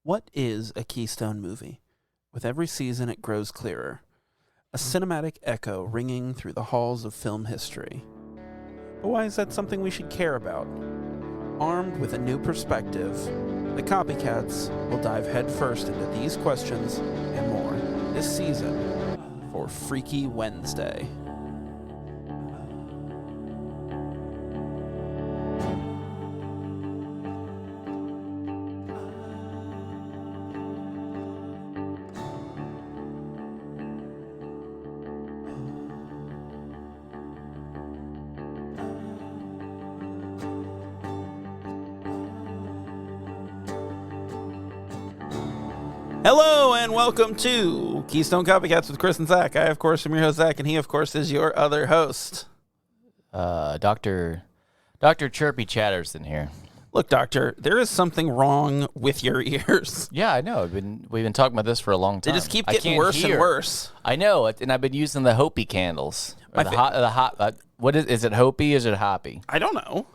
What is a Keystone movie? With every season, it grows clearer. A cinematic echo ringing through the halls of film history. But why is that something we should care about? Armed with a new perspective, the Copycats will dive headfirst into these questions and more this season for Freaky Wednesday. Hello and welcome to Keystone Copycats with Chris and Zach. I, of course, am your host, Zach, and he, of course, is your other host. Dr. Chirpy Chatter's in here. Look, Doctor, there is something wrong with your ears. Yeah, I know. We've been talking about this for a long time. They just keep getting worse and worse. I know, and I've been using the Hopi candles. What is it? Hopi? Is it Hoppy? I don't know.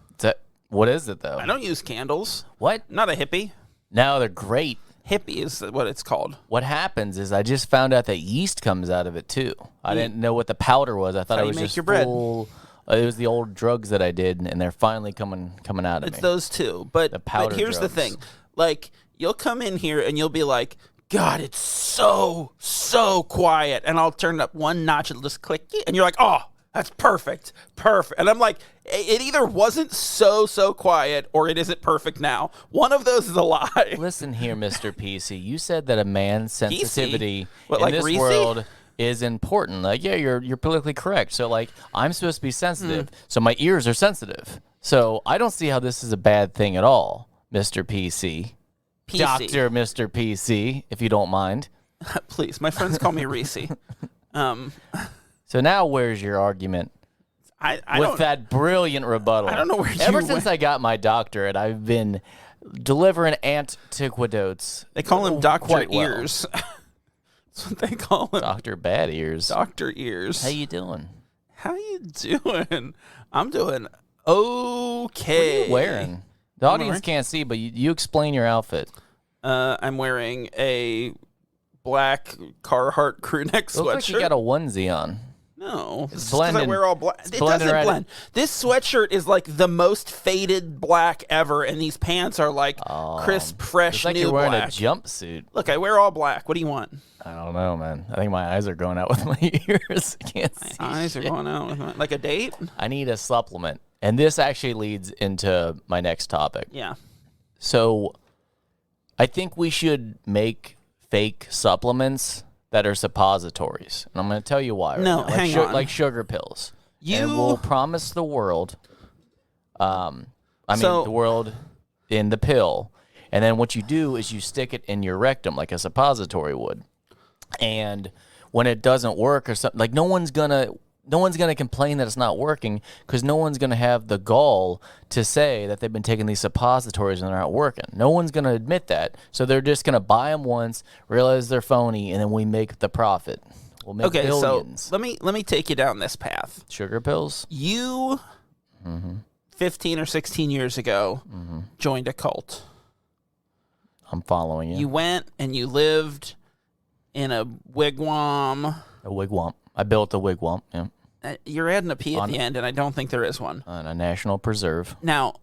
What is it though? I don't use candles. What? Not a hippie. No, they're great. Hippie is what it's called. What happens is I just found out that yeast comes out of it too. I didn't know what the powder was. I thought it was just your full. It was the old drugs that I did, and they're finally coming out of me. It's those two. But here's the thing. Like, you'll come in here and you'll be like, God, it's so quiet. And I'll turn it up one notch, it'll just click. And you're like, oh, that's perfect. And I'm like, it either wasn't so quiet or it isn't perfect now. One of those is a lie. Listen here, Mr. PC. You said that a man's sensitivity in this world is important. Like, yeah, you're politically correct. So, like, I'm supposed to be sensitive. So my ears are sensitive. So I don't see how this is a bad thing at all, Mr. PC. Dr. Mr. PC, if you don't mind. Please, my friends call me Reese. So now where's your argument? With that brilliant rebuttal. I don't know where you Ever since I got my doctorate, I've been delivering antiquidotes. They call him Dr. Ears. That's what they call him. Dr. Bad Ears. Dr. Ears. How you doing? How you doing? I'm doing okay. What are you wearing? The audience can't see, but you explain your outfit. I'm wearing a black Carhartt crew neck sweatshirt. Looks like you got a onesie on. No, it's blending. I wear all black. It doesn't blend. This sweatshirt is like the most faded black ever, and these pants are like crisp, fresh, it's like new you're wearing black. A jumpsuit. Look, I wear all black. What do you want? I don't know, man. I think my eyes are going out with my ears. I can't see. My eyes are going out with like a date? I need a supplement. And this actually leads into my next topic. Yeah. So I think we should make fake supplements that are suppositories. And I'm going to tell you why. No, hang on. Like sugar pills. And we'll promise the world, the world in the pill. And then what you do is you stick it in your rectum like a suppository would. And when it doesn't work or something, like no one's gonna complain that it's not working because no one's gonna have the gall to say that they've been taking these suppositories and they're not working. No one's gonna admit that, so they're just gonna buy them once, realize they're phony, and then we make the profit. We'll make billions. So let me take you down this path. Sugar pills. You, 15 or 16 years ago, joined a cult. I'm following you. You went and you lived in a wigwam. A wigwam. I built a wigwam, yeah. You're adding a P at the end, and I don't think there is one. On a national preserve. Now,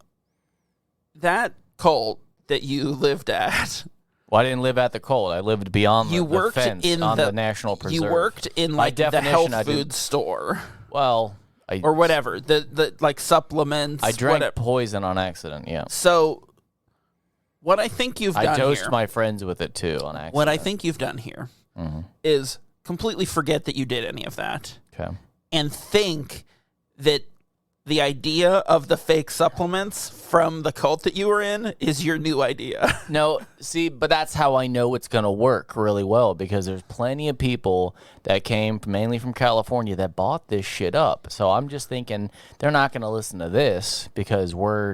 that cult that you lived at... Well, I didn't live at the cult. I lived beyond the fence on the national preserve. You worked in like the health food store. Well... or whatever. The like supplements. I drank poison on accident, yeah. So, what I think you've done here... I dosed my friends with it, too, on accident. What I think you've done here is... completely forget that you did any of that. Okay. And think that the idea of the fake supplements from the cult that you were in is your new idea. No, see, but that's how I know it's going to work really well because there's plenty of people that came mainly from California that bought this shit up. So I'm just thinking they're not going to listen to this because we're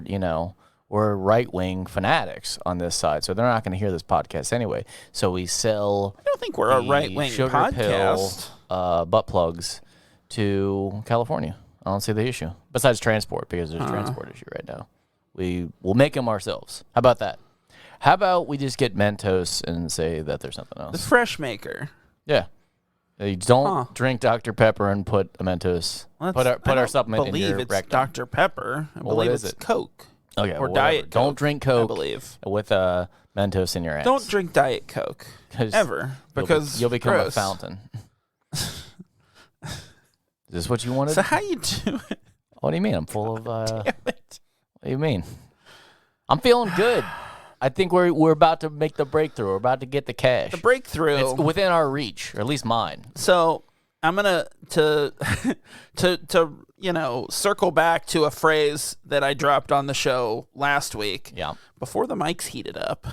right-wing fanatics on this side, so they're not going to hear this podcast anyway. So we sell... I don't think we're a right-wing podcast. Butt plugs to California. I don't see the issue. Besides transport, because there's a transport issue right now. We'll make them ourselves. How about that? How about we just get Mentos and say that there's something else? The Fresh Maker. Yeah. You don't drink Dr. Pepper and put a Mentos. Put our supplement in your rectum. I believe it's Dr. Pepper. I believe it's Coke. Okay, or Diet Coke. Don't drink Coke, I believe. With Mentos in your ass. Don't drink Diet Coke. Ever. Because you'll become gross. a fountain. Is this what you wanted? So how you do it? What do you mean? I'm full of... Damn it. What do you mean? I'm feeling good. I think we're about to make the breakthrough. We're about to get the cash. The breakthrough. It's within our reach, or at least mine. So I'm gonna to circle back to a phrase that I dropped on the show last week. Yeah. Before the mics heated up,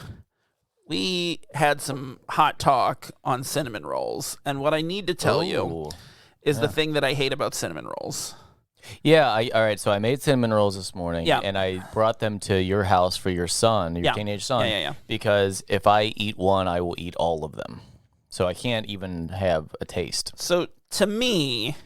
we had some hot talk on cinnamon rolls, and what I need to tell you is the thing that I hate about cinnamon rolls. Yeah, all right, so I made cinnamon rolls this morning, and I brought them to your house for your son, your teenage son, because if I eat one, I will eat all of them. So I can't even have a taste. So to me,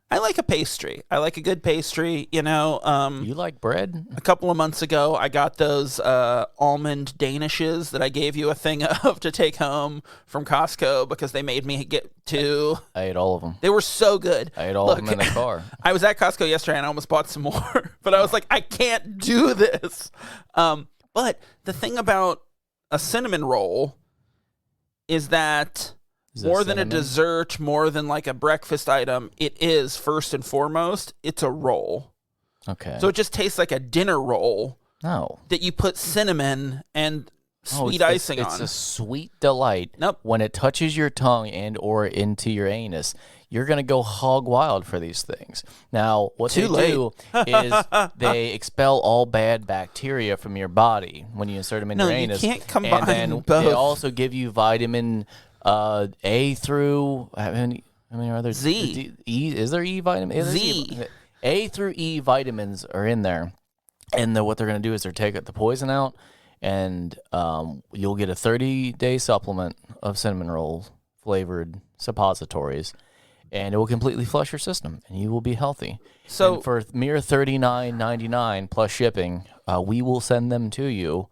I like a pastry. I like a good pastry, You like bread? A couple of months ago, I got those almond danishes that I gave you a thing of to take home from Costco because they made me get two. I ate all of them. They were so good. I ate all of them in the car. I was at Costco yesterday and I almost bought some more, but I was like, I can't do this. But the thing about a cinnamon roll is that more than a dessert, more than like a breakfast item, it is, first and foremost, it's a roll. Okay. So it just tastes like a dinner roll. No. That you put cinnamon and sweet icing on. It's a sweet delight. Nope. When it touches your tongue and or into your anus, you're going to go hog wild for these things. Now, what they do is they expel all bad bacteria from your body when you insert them in your anus. No, you can't combine and then both. They also give you vitamin A through how many are there? Z. E, is there E vitamin? Z. A through E vitamins are in there, and what they're going to do is they're take the poison out, and you'll get a 30-day supplement of cinnamon roll flavored suppositories, and it will completely flush your system, and you will be healthy. So and for mere $39.99 plus shipping, we will send them to you,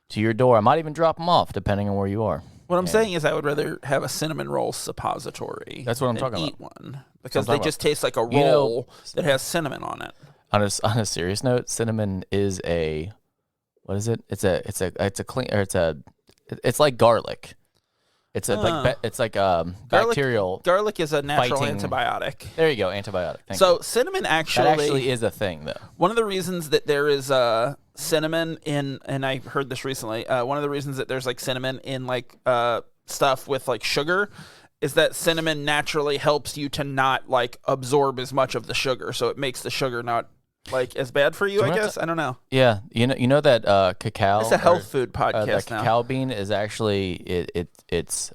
to your door. I might even drop them off, depending on where you are. What I'm saying is I would rather have a cinnamon roll suppository. That's what I'm talking eat about. One because they just taste like a roll that has cinnamon on it. On a serious note, cinnamon is a what is it? It's like garlic. It's like bacterial. Garlic is a natural antibiotic. There you go, antibiotic. Thank you. So cinnamon that actually is a thing, though. One of the reasons that there is cinnamon in, and I heard this recently. One of the reasons that there's like cinnamon in like stuff with like sugar is that cinnamon naturally helps you to not like absorb as much of the sugar, so it makes the sugar not like as bad for you. I guess I don't know. Yeah, you know that cacao. It's a health food podcast now. Cacao bean is actually it's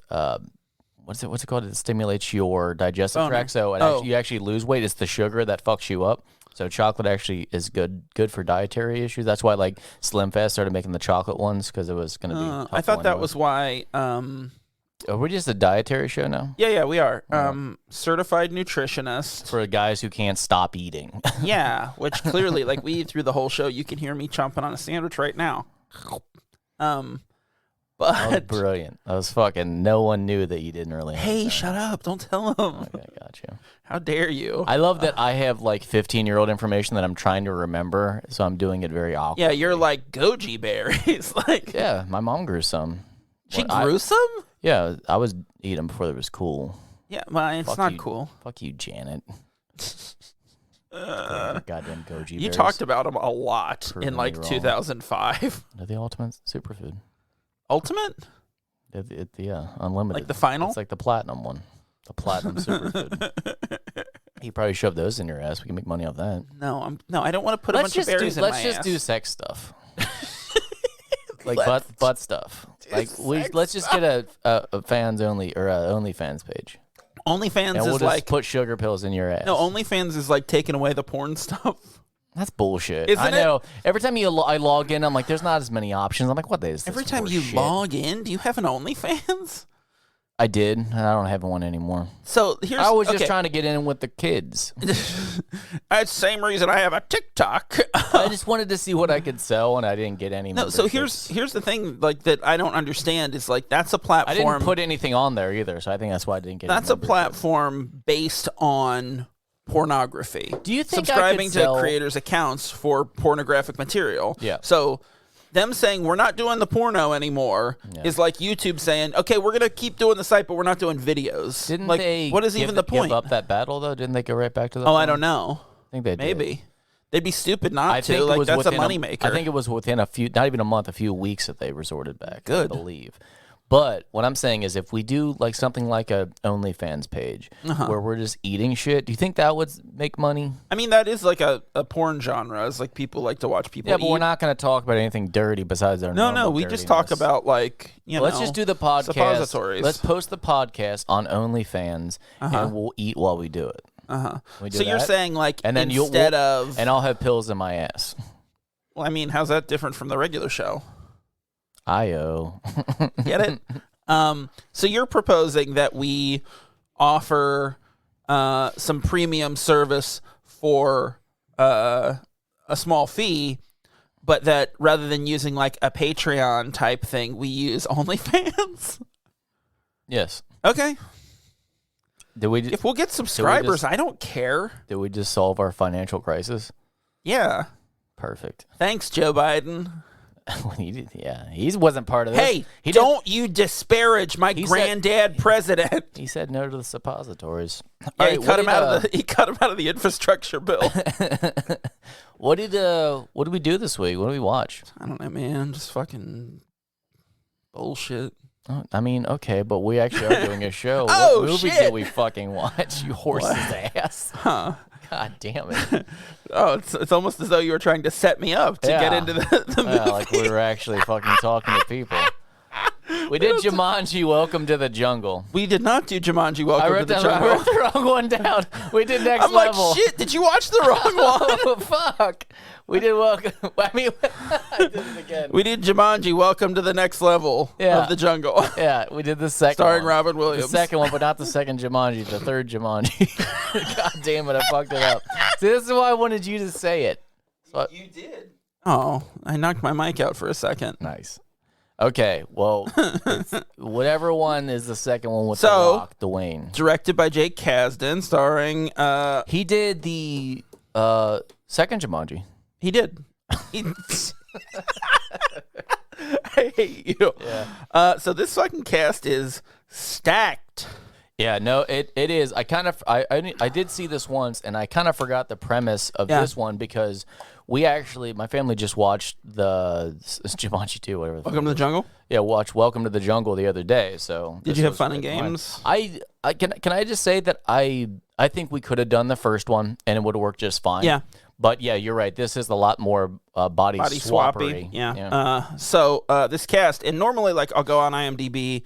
what's it called? It stimulates your digestive tract, so you actually lose weight. It's the sugar that fucks you up. So chocolate actually is good for dietary issues. That's why like Slim Fast started making the chocolate ones because it was going to be. I thought that was why. Are we just a dietary show now? Yeah, we are. Certified nutritionist. For guys who can't stop eating. Yeah, which clearly, like, we eat through the whole show. You can hear me chomping on a sandwich right now. But that was brilliant. That was fucking, no one knew that you didn't really. Hey, shut up. Don't tell them. Okay, got you. How dare you? I love that I have, like, 15-year-old information that I'm trying to remember, so I'm doing it very awkwardly. Yeah, you're like goji berries. Like, yeah, my mom grew some. She grew some? Yeah, I was eating them before it was cool. Yeah, well, it's not cool. Fuck you, Janet. Goddamn goji berries. You talked about them a lot in like 2005. They're the ultimate superfood. Ultimate? Yeah, unlimited. Like the final? It's like the platinum one. The platinum superfood. You probably shove those in your ass. We can make money off that. No, I don't want to put a bunch of berries in my ass. Let's just do sex stuff. Like butt stuff. Like let's just get a fans only or a OnlyFans page. OnlyFans and we'll is just like put sugar pills in your ass. No, OnlyFans is like taking away the porn stuff. That's bullshit. Isn't I know. Every time I log in, I'm like, there's not as many options. I'm like, what is this? Every time you log in, do you have an OnlyFans? I did, and I don't have one anymore. So here's I was just trying to get in with the kids. That's the same reason I have a TikTok. I just wanted to see what I could sell, and I didn't get any. No, so here's the thing, like that I don't understand is like that's a platform. I didn't put anything on there either, so I think that's why I didn't get. That's a platform based on pornography. Do you think subscribing to creators' accounts for pornographic material? Yeah. So them saying we're not doing the porno anymore is like YouTube saying, okay, we're gonna keep doing the site, but we're not doing videos. Didn't like, they? What is even the point? Give up that battle though? Didn't they go right back to the? I don't know. I think they did. Maybe they'd be stupid not I to. think Like that's a moneymaker. I think it was within a few weeks that they resorted back. Good. I believe. But what I'm saying is, if we do like something like a OnlyFans page where we're just eating shit, do you think that would make money? I mean, that is like a porn genre. It's like people like to watch people. Yeah, but we're not going to talk about anything dirty besides our. No, we just talk about like Let's just do the podcast. Suppositories. Let's post the podcast on OnlyFans, and we'll eat while we do it. So you're saying like, and then and I'll have pills in my ass. Well, I mean, how's that different from the regular show? I-O. Get it? So you're proposing that we offer some premium service for a small fee, but that rather than using like a Patreon type thing, we use OnlyFans? Yes. Okay. If we'll get subscribers, I don't care. Did we just solve our financial crisis? Yeah. Perfect. Thanks, Joe Biden. He wasn't part of this. Hey, don't you disparage my granddad president. He said no to the suppositories. Yeah, he cut him out of the infrastructure bill. What did we do this week? What did we watch? I don't know, man. Just fucking bullshit. I mean, okay, but we actually are doing a show. Oh, what movie shit. did we fucking watch? You horse's ass. Huh. God damn it. Oh, it's almost as though you were trying to set me up to get into the movie. Yeah, like we were actually fucking talking to people. We did Jumanji, Welcome to the Jungle. We did not do Jumanji, Welcome to the Jungle. I wrote the wrong one down. We did Next Level. I'm like, shit, did you watch the wrong one? Oh, fuck. We did Welcome. I mean, I did it again. We did Jumanji, Welcome to the Next Level of the Jungle. Yeah, we did the second Starring one. Robin Williams. The second one, but not the second Jumanji, the third Jumanji. God damn it, I fucked it up. See, this is why I wanted you to say it. You did. Oh, I knocked my mic out for a second. Nice. Okay, well, whatever one is the second one with The Rock, Dwayne. Directed by Jake Kasdan, starring... he did the second Jumanji. He did. I hate you. Yeah. So this fucking cast is stacked. Yeah, no, it is. I did see this once, and I kind of forgot the premise of this one because my family just watched the Jumanji 2, whatever. Welcome to the Jungle? Yeah, watched Welcome to the Jungle the other day. So did you have fun and games? Can I just say that I think we could have done the first one and it would have worked just fine. Yeah. But yeah, you're right. This is a lot more body swappery. Yeah. So this cast, and normally like I'll go on IMDb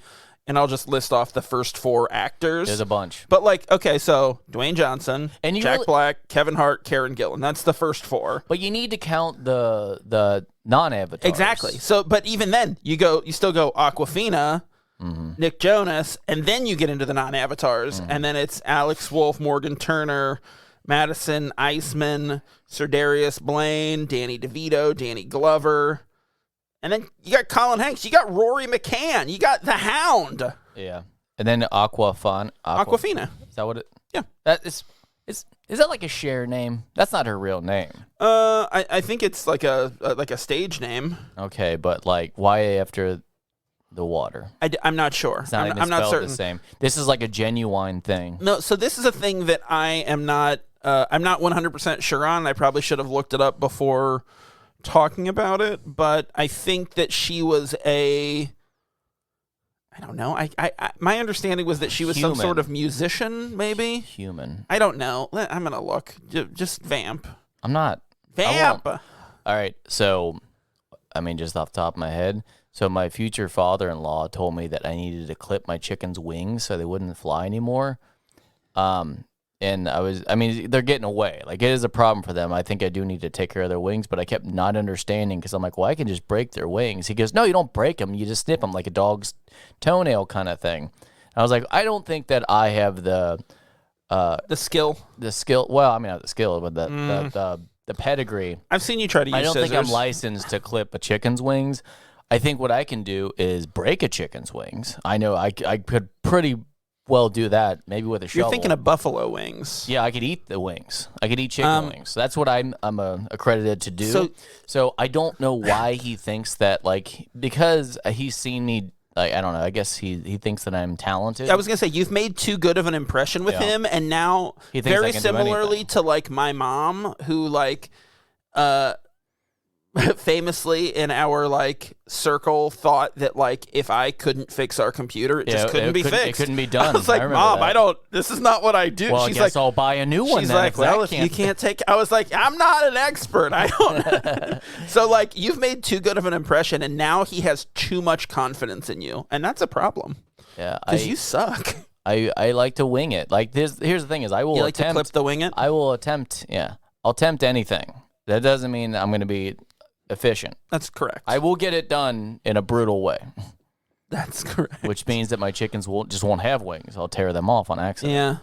and I'll just list off the first 4 actors. There's a bunch. But like, okay, so Dwayne Johnson, and Jack Black, Kevin Hart, Karen Gillan. That's the first 4. But you need to count the non-avatars. Exactly. So, but even then, you still go Awkwafina, Nick Jonas, and then you get into the non-avatars, and then it's Alex Wolff, Morgan Turner, Madison Iceman, Sir Darius Blaine, Danny DeVito, Danny Glover. And then you got Colin Hanks. You got Rory McCann. You got the Hound. Yeah. And then Awkwafina. Is that what it? Yeah. That is that like a share name? That's not her real name. I think it's like a stage name. Okay, but like why after the water? I'm not sure. It's not I'm not certain. The same. This is like a genuine thing. No, so this is a thing that I'm not 100% sure on. I probably should have looked it up before talking about it, but I think that she was I don't know. My understanding was that she was some sort of musician, maybe. Human. I don't know. I'm gonna look. Just vamp. I'm not. Vamp. All right. So, I mean, just off the top of my head. So my future father-in-law told me that I needed to clip my chicken's wings so they wouldn't fly anymore. And they're getting away. Like, it is a problem for them. I think I do need to take care of their wings, but I kept not understanding because I'm like, well, I can just break their wings. He goes, no, you don't break them. You just snip them like a dog's toenail kind of thing. I was like, I don't think that I have the skill. The skill. Well, I mean, not the skill, but the pedigree. I've seen you try to use scissors. I don't think I'm licensed to clip a chicken's wings. I think what I can do is break a chicken's wings. I know I could pretty well do that, maybe with a shovel. You're thinking of buffalo wings. Yeah, I could eat the wings. I could eat chicken wings. That's what I'm accredited to do. So I don't know why he thinks that, like, because he's seen me. Like, I don't know. I guess he thinks that I'm talented. I was gonna say you've made too good of an impression with him, and now very similarly to like my mom, who like, famously in our like circle thought that like if I couldn't fix our computer, it just couldn't be fixed. It couldn't be done. I was like, Mom, this is not what I do. Well, she's I guess like, I'll buy a new one. She's then like, if you can't take. I was like, I'm not an expert. I don't. So like, you've made too good of an impression, and now he has too much confidence in you, and that's a problem. Yeah, because you suck. I like to wing it. Like this. Here's the thing: is I will attempt to clip the wing it. I will attempt. Yeah, I'll attempt anything. That doesn't mean I'm going to be efficient. That's correct. I will get it done in a brutal way. That's correct. Which means that my chickens won't have wings. I'll tear them off on accident.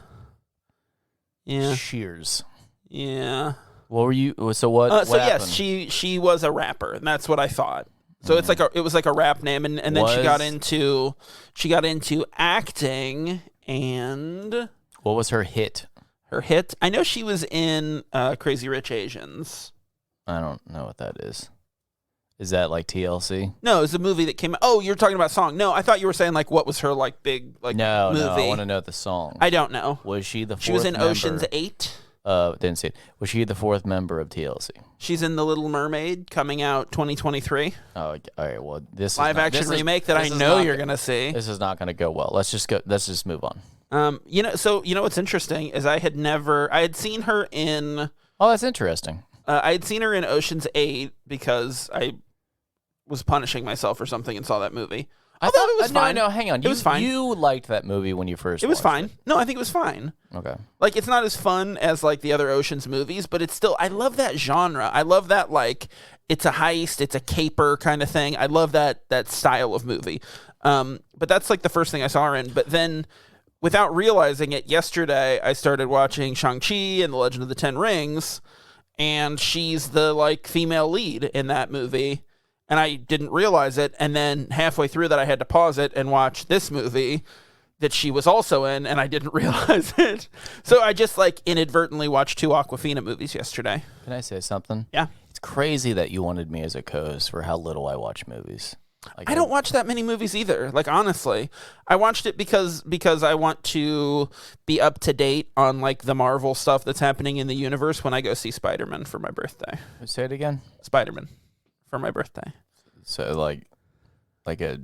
Yeah. Shears. Yeah. What were you? So what? So happened? Yes, she was a rapper, and that's what I thought. So it was like a rap name, and then she got into acting, and what was her hit? Her hit? I know she was in Crazy Rich Asians. I don't know what that is. Is that like TLC? No, it was a movie that came out. Oh, you're talking about song. No, I thought you were saying like what was her like big like movie. No, I want to know the song. I don't know. Was she the fourth She was in member? Ocean's 8. Didn't see it. Was she the fourth member of TLC? She's in The Little Mermaid, coming out 2023. Oh, all right. Well, this live action remake that I know you're gonna see. This is not gonna go well. Let's just move on. So what's interesting is I had seen her in. Oh, that's interesting. I had seen her in Ocean's 8 because I was punishing myself or something and saw that movie. I thought it was fine. No, hang on. It was fine. You liked that movie when you first. It was fine. No, I think it was fine. Okay. Like, it's not as fun as like the other Ocean's movies, but it's still. I love that genre. I love that like it's a heist, it's a caper kind of thing. I love that style of movie. But that's like the first thing I saw her in. But then, without realizing it, yesterday I started watching Shang-Chi and the Legend of the Ten Rings. And she's the like female lead in that movie, and I didn't realize it. And then halfway through that, I had to pause it and watch this movie that she was also in, and I didn't realize it. So I just like inadvertently watched 2 Awkwafina movies yesterday. Can I say something? Yeah. It's crazy that you wanted me as a co-host for how little I watch movies. Like, I don't watch that many movies either. Like, honestly, I watched it because I want to be up to date on like the Marvel stuff that's happening in the universe when I go see Spider-Man for my birthday. Say it again. Spider-Man for my birthday. So like a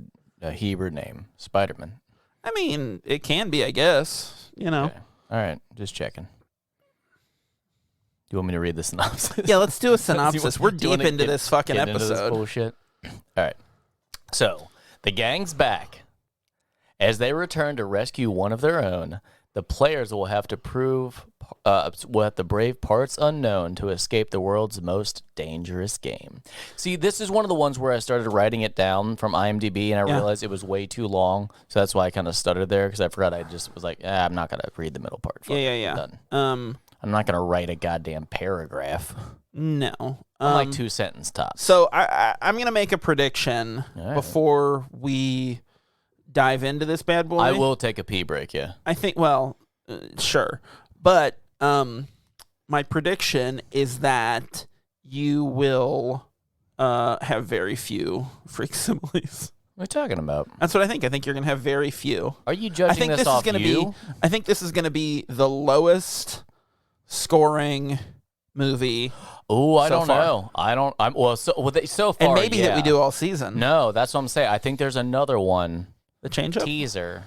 Hebrew name, Spider-Man. I mean, it can be, I guess. You know. Okay. All right, just checking. Do you want me to read the synopsis? Yeah, let's do a synopsis. We're deep into this fucking episode. Into this bullshit. All right. So, the gang's back. As they return to rescue one of their own, the players will have to brave parts unknown to escape the world's most dangerous game. See, this is one of the ones where I started writing it down from IMDb, and I realized it was way too long, so that's why I kind of stuttered there, because I forgot I just was like, I'm not going to read the middle part. Yeah. Done. I'm not going to write a goddamn paragraph. No. I'm like 2 sentence tops. So I'm going to make a prediction before we dive into this bad boy. I will take a pee break, yeah. I think, sure. But my prediction is that you will have very few Freaksimiles. What are you talking about? That's what I think. I think you're going to have very few. Are you judging this off you? I think this is going to be the lowest scoring movie. Oh, I don't know. So far, and maybe that we do all season. No, that's what I'm saying. I think there's another one. The change-up? Teaser.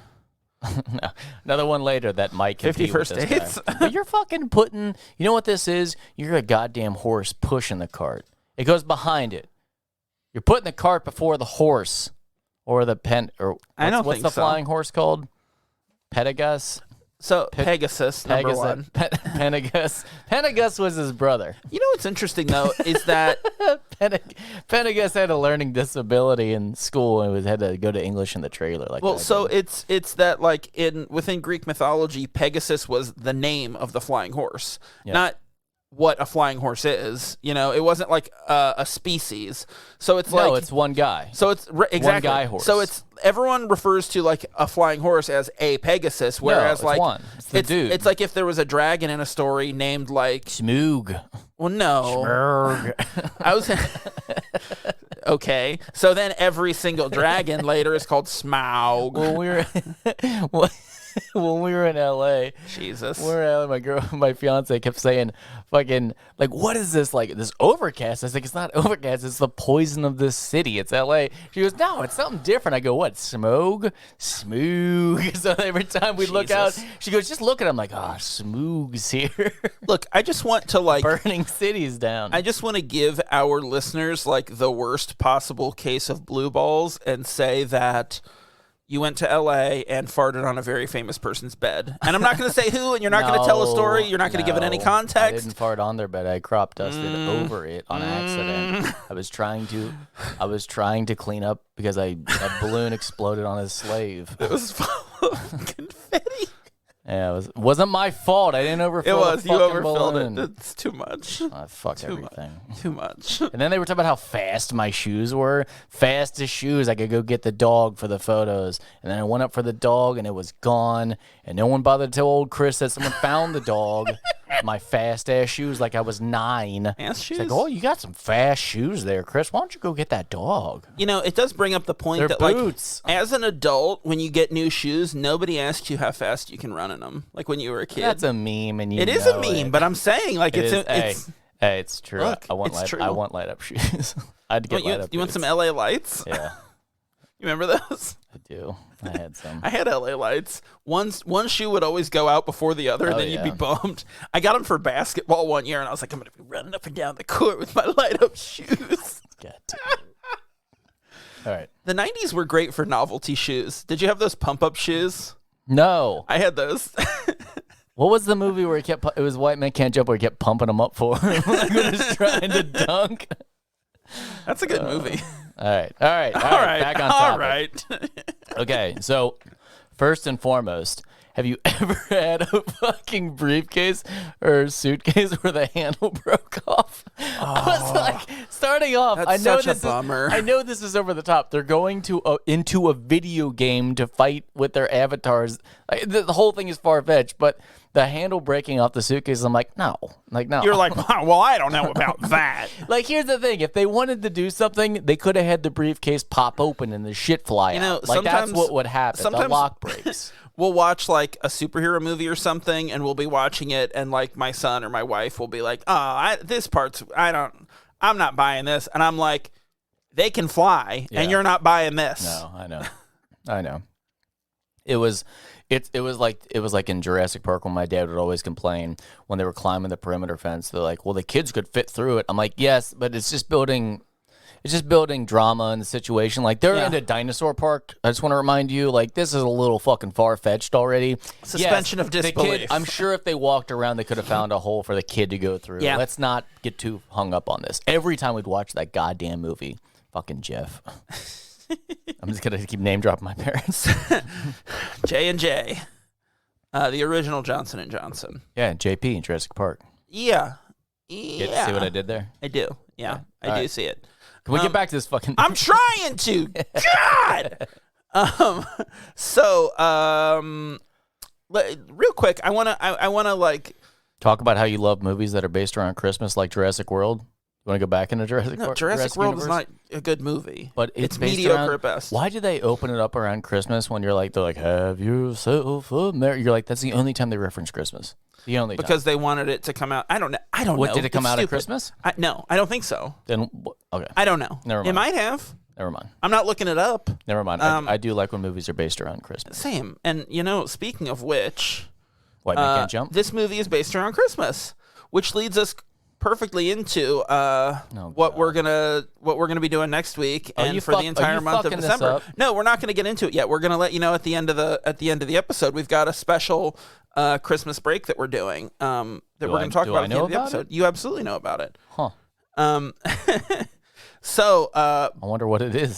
No, another one later that might compete 50 with First this Dates? guy. But you're fucking putting... You know what this is? You're a goddamn horse pushing the cart. It goes behind it. You're putting the cart before the horse. Or the pen... Or I don't think What's the flying horse called? Petagus? So Pegasus, number one. Pegasus was his brother. You know what's interesting though is that Pegasus had a learning disability in school and had to go to English in the trailer. It's that like within Greek mythology, Pegasus was the name of the flying horse, not what a flying horse is. You know, it wasn't like a species. So it's it's one guy. So it's exactly one guy horse. So it's everyone refers to like a flying horse as a Pegasus, whereas it's the dude. It's like if there was a dragon in a story named like Smaug. Well, no. Smaug. I was okay. So then every single dragon later is called Smaug. When we were in LA, Jesus, my fiance kept saying, "Fucking like, what is this like? This overcast?" I was like, "It's not overcast. It's the poison of this city. It's LA." She goes, "No, it's something different." I go, "What? Smaug?" So every time we look out, she goes, "Just look at him." Like, "Ah, Smaug's here." Look, I just want to like burning cities down. I just want to give our listeners like the worst possible case of blue balls and say that you went to L.A. and farted on a very famous person's bed. And I'm not going to say who, and you're not going to tell a story. You're not going to give it any context. I didn't fart on their bed. I crop dusted over it on accident. I was trying to clean up because a balloon exploded on his slave. It was full of confetti. Yeah, it wasn't my fault. I didn't overfill the fucking balloon. You overfilled it. It's too much. Fuck everything. Too much. And then they were talking about how fast my shoes were. Fastest shoes. I could go get the dog for the photos. And then I went up for the dog, and it was gone. And no one bothered to tell old Chris that someone found the dog. My fast-ass shoes like I was 9. Ass shoes? She's like, "Oh, you got some fast shoes there, Chris. Why don't you go get that dog?" You know, it does bring up the point They're that, boots. like, as an adult, when you get new shoes, nobody asks you how fast you can run in them. Like when you were a kid. That's a meme, and it is a meme. But I'm saying, like, it's true. Look, I want light up shoes. I'd get light up. You want some LA lights? Yeah. You remember those? I do. I had some. I had LA lights. One shoe would always go out before the other, and then you'd be bummed. I got them for basketball one year, and I was like, I'm going to be running up and down the court with my light-up shoes. All right. The 90s were great for novelty shoes. Did you have those pump-up shoes? No. I had those. What was the movie where it was White Man Can't Jump, where he kept pumping them up for him? Like when he was trying to dunk? That's a good movie. All right. Back on topic. All right. Okay, so first and foremost, have you ever had a fucking briefcase or suitcase where the handle broke off? I was like, starting off, I know such a bummer. I know this is over the top. They're going to into a video game to fight with their avatars. The whole thing is far-fetched, but the handle breaking off the suitcase, I'm like, no. You're like, well, I don't know about that. Like, here's the thing. If they wanted to do something, they could have had the briefcase pop open and the shit fly out. Like, that's what would happen. The lock breaks. We'll watch, like, a superhero movie or something, and we'll be watching it, and, like, my son or my wife will be like, I'm not buying this. And I'm like, they can fly, and you're not buying this. No, I know. It was like in Jurassic Park when my dad would always complain when they were climbing the perimeter fence. They're like, well, the kids could fit through it. I'm like, yes, but it's just building drama in the situation. Like, they're in a dinosaur park. I just want to remind you, like, this is a little fucking far-fetched already. Suspension of disbelief. I'm sure if they walked around, they could have found a hole for the kid to go through. Yeah. Let's not get too hung up on this. Every time we'd watch that goddamn movie, fucking Jeff. I'm just going to keep name-dropping my parents. J&J. The original Johnson & Johnson. Yeah, JP in Jurassic Park. Yeah. Get to see what I did there? I do. Yeah. I do see it. Can we get back to this fucking... I'm trying to! God! Real quick, I wanna like... Talk about how you love movies that are based around Christmas, like Jurassic World. You want to go back into Jurassic World? Jurassic World is not a good movie. But it's mediocre at best. Why do they open it up around Christmas when they're like, have yourself a merry... You're like, that's the only time they reference Christmas. The only time. Because they wanted it to come out. I don't know. What, did it come out at Christmas? No, I don't think so. Then, okay. I don't know. Never mind. It might have. Never mind. I'm not looking it up. Never mind. I do like when movies are based around Christmas. Same. And, speaking of which... White Man Can't Jump? This movie is based around Christmas, which leads us perfectly into what we're gonna be doing next week and for the entire month of December. No, we're not gonna get into it yet. We're gonna let you know at the end of the episode. We've got a special Christmas break that we're doing that we're gonna talk about at the end of the episode. You absolutely know about it. Huh. So I wonder what it is.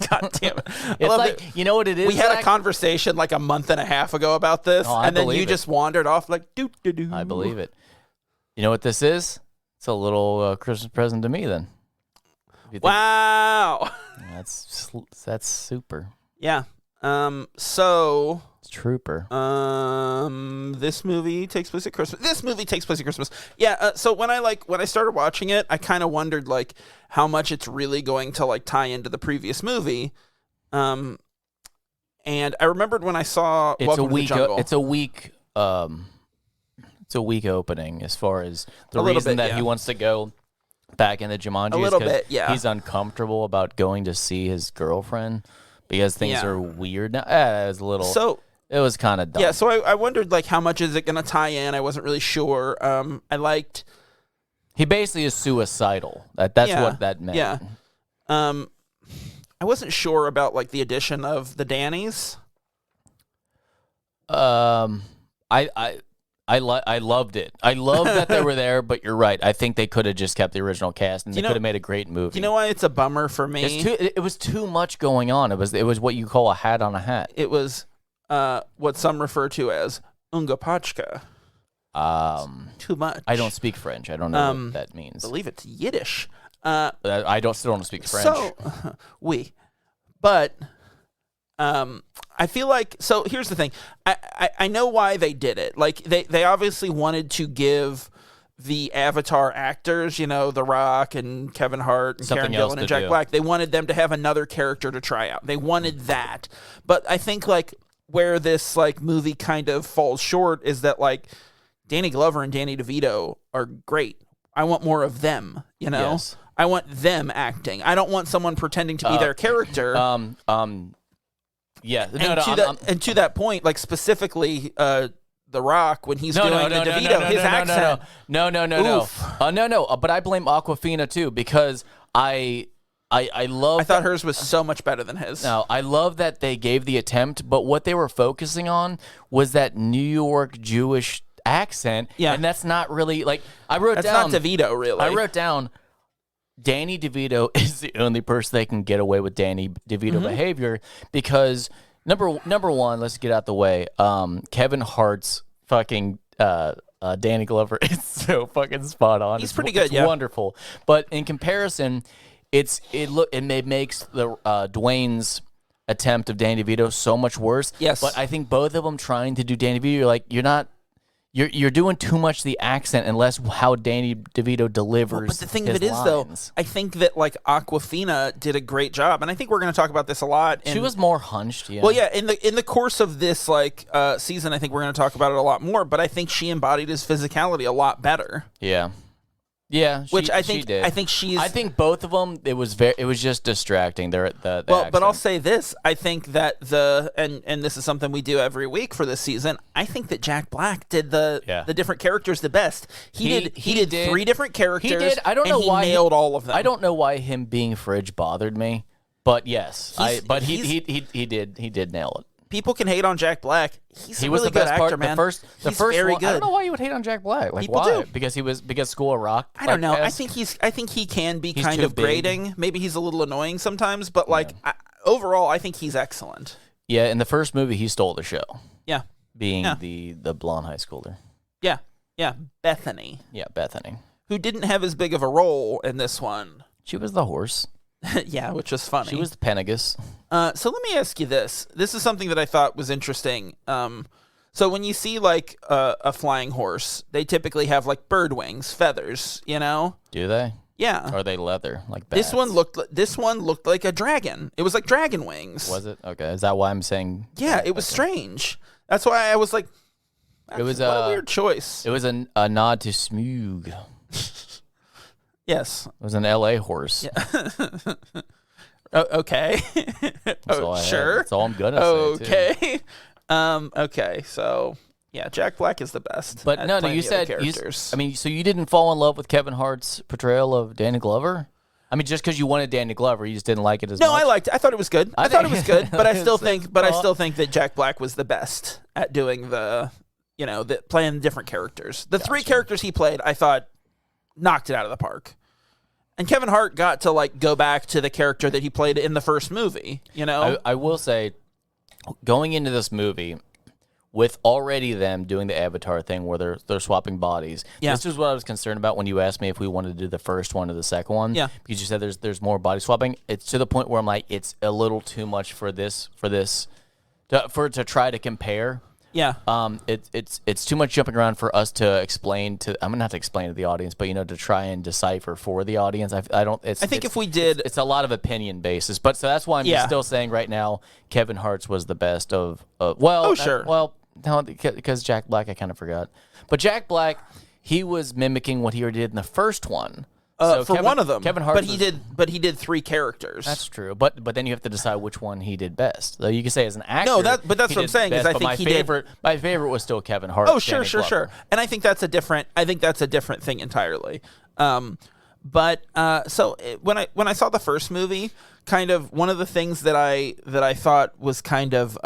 God damn it! It's like you know what it is. We had a conversation like a month and a half ago about this, and then you just wandered off like doo doo doo. I believe it. You know what this is? It's a little Christmas present to me. Then. Wow. That's super. Yeah. So. It's trooper. This movie takes place at Christmas. Yeah. So when I started watching it, I kind of wondered like how much it's really going to like tie into the previous movie. And I remembered when I saw Welcome to the Jungle. It's a weak opening as far as the reason that he wants to go back into Jumanji. A little bit, yeah. He's uncomfortable about going to see his girlfriend because things are weird now. It was a little. So. It was kind of dumb. Yeah, so I wondered, like, how much is it going to tie in? I wasn't really sure. I liked... He basically is suicidal. That's what that meant. Yeah. I wasn't sure about, like, the addition of the Dannies. I loved it. I love that they were there, but you're right. I think they could have just kept the original cast, and they could have made a great movie. You know why it's a bummer for me? It was too much going on. It was what you call a hat on a hat. It was... what some refer to as Ungapachka. Too much. I don't speak French. I don't know what that means. I believe it's Yiddish. I still don't speak French. So, But I feel like... So, here's the thing. I know why they did it. Like, they obviously wanted to give the Avatar actors, you know, The Rock and Kevin Hart and Karen Gillan and Jack Black, they wanted them to have another character to try out. They wanted that. But I think, like... where this like movie kind of falls short is that like Danny Glover and Danny DeVito are great. I want more of them, you know? Yes. I want them acting. I don't want someone pretending to be their character. Yeah. And to that point, like specifically The Rock when he's doing the DeVito, his accent. No. But I blame Awkwafina too because I love... I thought hers was so much better than his. No, I love that they gave the attempt, but what they were focusing on was that New York Jewish accent, and that's not really... like I wrote down... That's not DeVito, really. I wrote down, Danny DeVito is the only person that can get away with Danny DeVito behavior because, number one, let's get out the way, Kevin Hart's fucking... Danny Glover is so fucking spot on. He's pretty good, it's wonderful. But in comparison... It makes the Dwayne's attempt of Danny DeVito so much worse. Yes, but I think both of them trying to do Danny DeVito, you're doing too much the accent and less how Danny DeVito delivers. Well, but the thing of it is, though, I think that like Awkwafina did a great job, and I think we're going to talk about this a lot. She was more hunched. Yeah. Well, yeah. In the course of this like season, I think we're going to talk about it a lot more. But I think she embodied his physicality a lot better. Yeah. Yeah, which I think she did. I think both of them. It was just distracting. They're the well, accent. But I'll say this: I think that and this is something we do every week for this season. I think that Jack Black did the different characters the best. He did 3 different characters. He did. I don't know why he nailed all of them. I don't know why him being Fridge bothered me, but yes, he did nail it. People can hate on Jack Black. He's a really good actor, man. The first very good. I don't know why you would hate on Jack Black. Like, people why? do. Because School of Rock. I don't know. I think he can be kind of grating. Maybe he's a little annoying sometimes, but overall, I think he's excellent. Yeah, in the first movie, he stole the show. Yeah, being the blonde high schooler. Yeah, Bethany. Yeah, Bethany, who didn't have as big of a role in this one. She was the horse. Yeah, which was funny. She was the Penegus. So let me ask you this. This is something that I thought was interesting. So when you see like a flying horse, they typically have like bird wings, feathers, you know? Do they? Yeah. Or are they leather, like bats? This one looked like a dragon. It was like dragon wings. Was it? Okay. Is that why I'm saying? Yeah, it was strange. That's why I was like, it was what a weird choice. It was a nod to Smaug. Yes. It was an LA horse. Yeah. Okay. Sure. That's all I'm gonna say. Okay. Okay. So Yeah, Jack Black is the best. But no, you said so you didn't fall in love with Kevin Hart's portrayal of Danny Glover? I mean, just because you wanted Danny Glover, you just didn't like it as much. No, I liked it. I thought it was good. I thought it was good, but I still think that Jack Black was the best at doing playing different characters. The three characters he played, I thought, knocked it out of the park. And Kevin Hart got to go back to the character that he played in the first movie. I will say, going into this movie, with already them doing the Avatar thing where they're swapping bodies. Yeah. This is what I was concerned about when you asked me if we wanted to do the first one or the second one. Yeah. Because you said there's more body swapping. It's to the point where I'm like, it's a little too much for to try to compare. Yeah. It's too much jumping around for us to explain to. I'm gonna have to explain to the audience, but to try and decipher for the audience. I think if we did, it's a lot of opinion basis. But so that's why I'm still saying right now, Kevin Hart's was the best of. No, because Jack Black, I kind of forgot. But Jack Black, he was mimicking what he did in the first one. One of them, Kevin Hart, but he did three characters. That's true, but then you have to decide which one he did best. So you can say as an actor, that's what I'm saying. Is I think my favorite was still Kevin Hart. Oh, sure, and I think that's a different thing entirely. So when I saw the first movie, kind of one of the things that I thought was kind of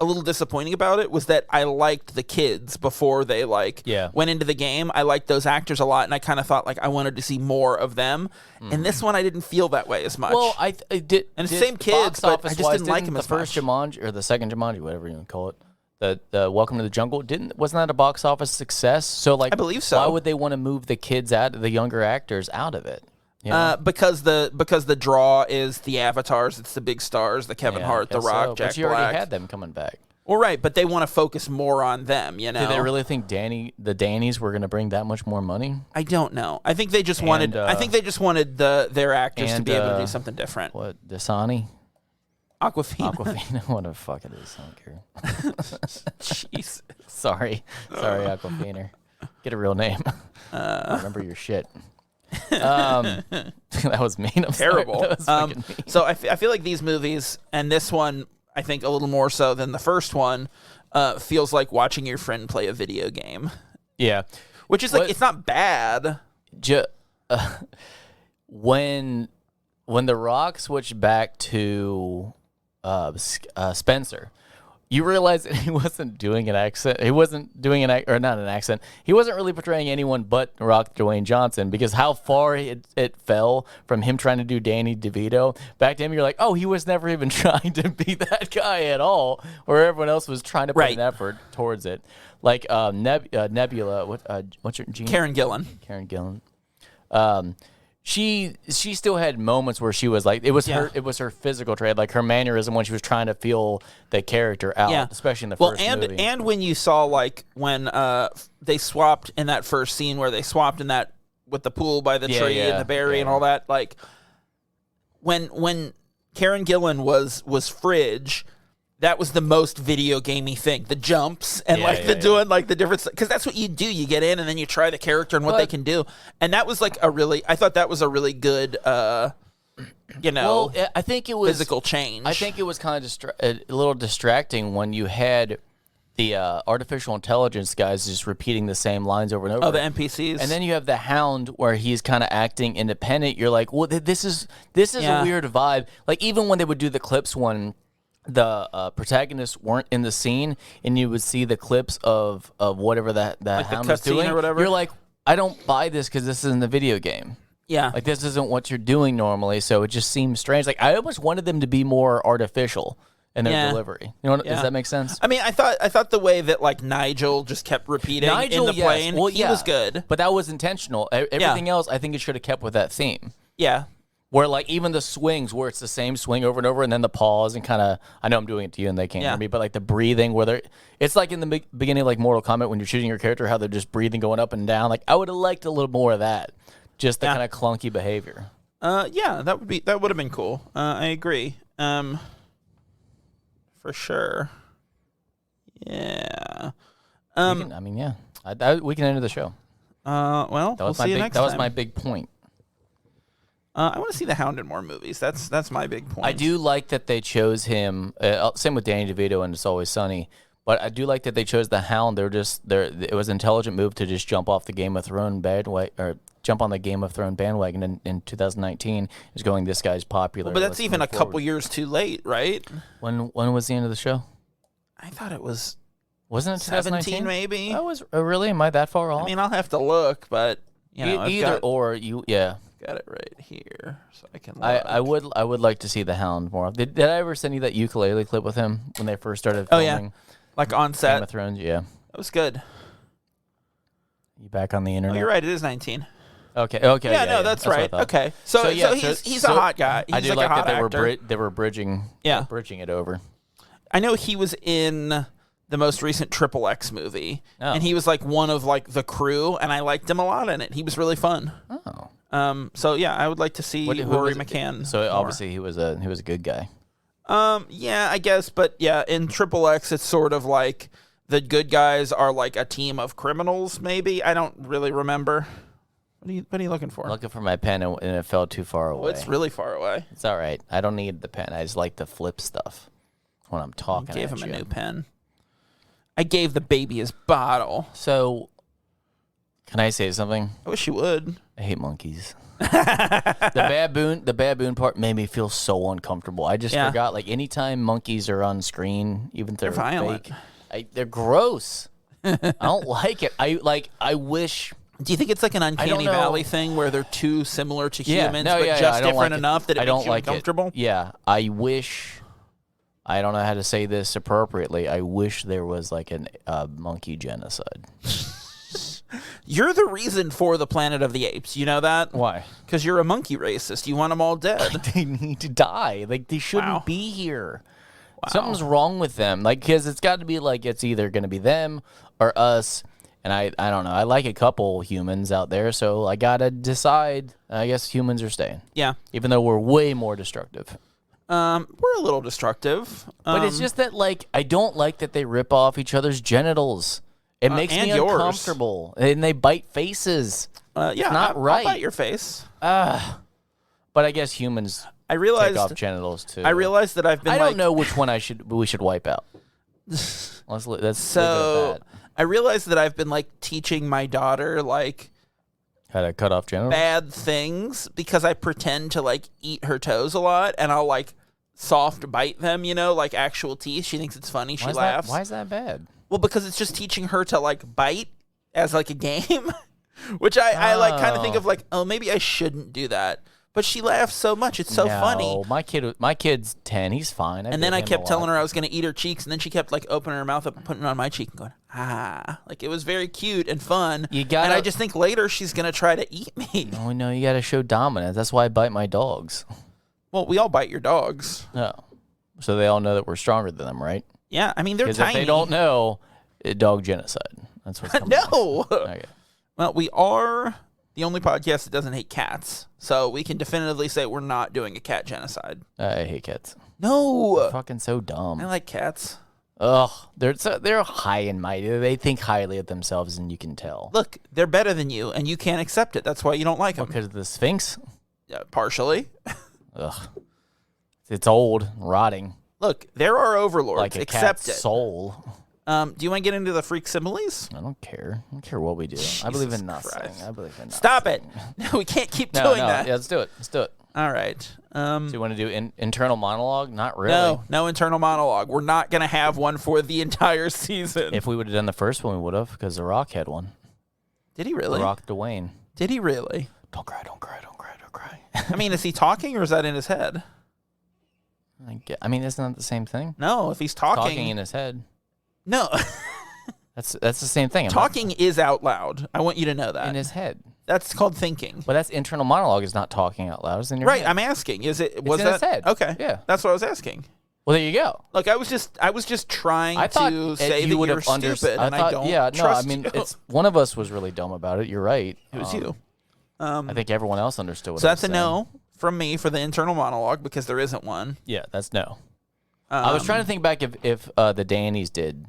a little disappointing about it was that I liked the kids before they went into the game. I liked those actors a lot, and I kind of thought I wanted to see more of them. In this one, I didn't feel that way as much. Well, I did, and the same kids, but I just didn't like them as much. The first Jumanji or the second Jumanji, whatever you want to call it, the Welcome to the Jungle, wasn't that a box office success? So I believe so. Why would they want to move the kids the younger actors out of it? Because the draw is the avatars, it's the big stars, the Kevin Hart, The Rock, Jack Black. But you already had them coming back. Well, right, but they want to focus more on them. Did they really think the Dannies were going to bring that much more money? I don't know. I think they just wanted. I think they just wanted their actors to be able to do something different. What, Dasani? Aquafina. What the fuck it is? I don't care. Jeez. Sorry, Aquafina. Get a real name. Remember your shit. That was mean. I'm terrible. That was fucking mean. So I feel like these movies, and this one, I think a little more so than the first one, feels like watching your friend play a video game. Yeah, which is it's not bad. When The Rock switched back to Spencer, you realize that he wasn't doing an accent. He wasn't doing not an accent. He wasn't really portraying anyone but Rock Dwayne Johnson, because how far it fell from him trying to do Danny DeVito back to him. You're like, oh, he was never even trying to be that guy at all, where everyone else was trying to put an effort towards it. Like Nebula, what's your name? Karen Gillan. Karen Gillan. She still had moments where she was like, it was her physical trait, like her mannerism when she was trying to feel the character out, especially in the first movie. And when you saw when they swapped in that first scene where they swapped in that with the pool by the tree and the berry and all that, when Karen Gillan was Fridge, that was the most video gamey thing. The jumps and doing the different, because that's what you do. You get in and then you try the character and what they can do. And that was I thought that was a really good, I think it was physical change. I think it was kind of a little distracting when you had the artificial intelligence guys just repeating the same lines over and over. Oh, the NPCs. And then you have the Hound where he's kind of acting independent. You're like, well, this is a weird vibe. Like even when they would do the clips when the protagonists weren't in the scene, and you would see the clips of whatever that Hound was doing, or whatever. You're like, I don't buy this because this isn't the video game. Yeah, like this isn't what you're doing normally, so it just seems strange. Like I almost wanted them to be more artificial in their delivery. You know, does that make sense? I mean, I thought the way that Nigel just kept repeating in the plane, he was good, but that was intentional. Everything else, I think it should have kept with that theme. Yeah. Where even the swings, where it's the same swing over and over, and then the pause and kind of, I know I'm doing it to you and they can't hear me, but the breathing, where it's like in the beginning of Mortal Kombat when you're shooting your character, how they're just breathing, going up and down. I would have liked a little more of that, just the kind of clunky behavior. That would have been cool. I agree. For sure. Yeah. We can end the show. We'll see you next time. That was my big point. I want to see the Hound in more movies. That's my big point. I do like that they chose him. Same with Danny DeVito and It's Always Sunny. But I do like that they chose the Hound. It was an intelligent move to just jump off the Game of Thrones bandwagon, or jump on the Game of Thrones bandwagon in 2019. Is going, this guy's popular. But that's even a couple years too late, right? When was the end of the show? I thought it was. Wasn't it 17 maybe? That was really? Am I that far off? I mean, I'll have to look, but yeah. Got it right here, so I can. Look. I would like to see the Hound more. Did I ever send you that ukulele clip with him when they first started filming? Oh yeah, like on set. Game of Thrones, yeah. That was good. You back on the internet? Oh, you're right. It is 19. Okay. Yeah, that's right. Okay, so he's a hot guy. He's I do like that actor. they were bridging. Yeah, bridging it over. I know he was in the most recent XXX movie, and he was like one of like the crew, and I liked him a lot in it. He was really fun. Oh. So yeah, I would like to see Rory McCann. So more. Obviously he was a good guy. Yeah, I guess, but yeah, in XXX it's sort of like the good guys are like a team of criminals. Maybe I don't really remember. What are you looking for? I'm looking for my pen and it fell too far away. Well, it's really far away. It's all right. I don't need the pen. I just like to flip stuff when I'm talking. I gave him a new pen. I gave the baby his bottle. So, can I say something? I wish you would. I hate monkeys. The baboon part made me feel so uncomfortable. I just forgot. Like anytime monkeys are on screen, even if they're violent. Fake, they're gross. I don't like it. I wish. Do you think it's like an uncanny valley thing where they're too similar to humans, but just different like enough that it makes you uncomfortable? Yeah, I wish. I don't know how to say this appropriately. I wish there was like a monkey genocide. You're the reason for the Planet of the Apes. You know that? Why? Because you're a monkey racist. You want them all dead. They need to die. Like, they shouldn't be here. Wow. Something's wrong with them. Like, because it's got to be like it's either going to be them or us. And I don't know. I like a couple humans out there, so I got to decide. I guess humans are staying. Yeah. Even though we're way more destructive. We're a little destructive. But it's just that, like, I don't like that they rip off each other's genitals. It makes me uncomfortable. And they bite faces. Yeah, it's not right. I'll bite your face. But I guess humans take off genitals, too. I realized that I've been I don't know which one we should wipe out. I realized that I've been, like, teaching my daughter, like... How to cut off genitals? Bad things, because I pretend to, like, eat her toes a lot, and I'll, like, soft bite them, you know, like actual teeth. She thinks it's funny. She laughs. Why is that bad? Well, because it's just teaching her to, like, bite as, like, a game, which I like, kind of think of, like, oh, maybe I shouldn't do that. But she laughs so much. It's so funny. My kid's 10. He's fine. And then I kept telling her I was going to eat her cheeks, and then she kept, like, opening her mouth up and putting it on my cheek and going, ah. Like, it was very cute and fun. And I just think later she's going to try to eat me. Oh, no, you got to show dominance. That's why I bite my dogs. Well, we all bite your dogs. Oh. So they all know that we're stronger than them, right? Yeah, I mean, they're tiny. Because if they don't know, dog genocide. That's what's coming. No! Okay. Well, we are the only podcast that doesn't hate cats. So we can definitively say we're not doing a cat genocide. I hate cats. No! They're fucking so dumb. I like cats. Ugh. They're high and mighty. They think highly of themselves, and you can tell. Look, they're better than you, and you can't accept it. That's why you don't like them. Because of the Sphinx? Yeah, partially. Ugh. It's old, rotting. Look, there are overlords. Like a Accept cat's soul. Do you want to get into the Freaksimiles? I don't care. I don't care what we do. I believe in nothing. I believe in nothing. Stop it. We can't keep doing that. Yeah, let's do it. Let's do it. All right. So you want to do internal monologue? Not really. No internal monologue. We're not going to have one for the entire season. If we would have done the first one, we would have, because The Rock had one. Did he really? The Rock Dwayne. Did he really? Don't cry, don't cry, don't cry, don't cry. I mean, is he talking or is that in his head? I mean, isn't that the same thing? No, if he's talking in his head. No. That's the same thing. Talking is out loud. I want you to know that. In his head. That's called thinking. But that's internal monologue is not talking out loud. It's in your head. I'm asking. Was in that his head. Okay. Yeah. That's what I was asking. Well, there you go. Look, I was just trying to say that you're stupid, and I don't trust you. It's one of us was really dumb about it. You're right. It was you. I think everyone else understood what so I was that's a no from me for the internal monologue because there isn't one. Yeah, that's no. I was trying to think back if the Dannies did.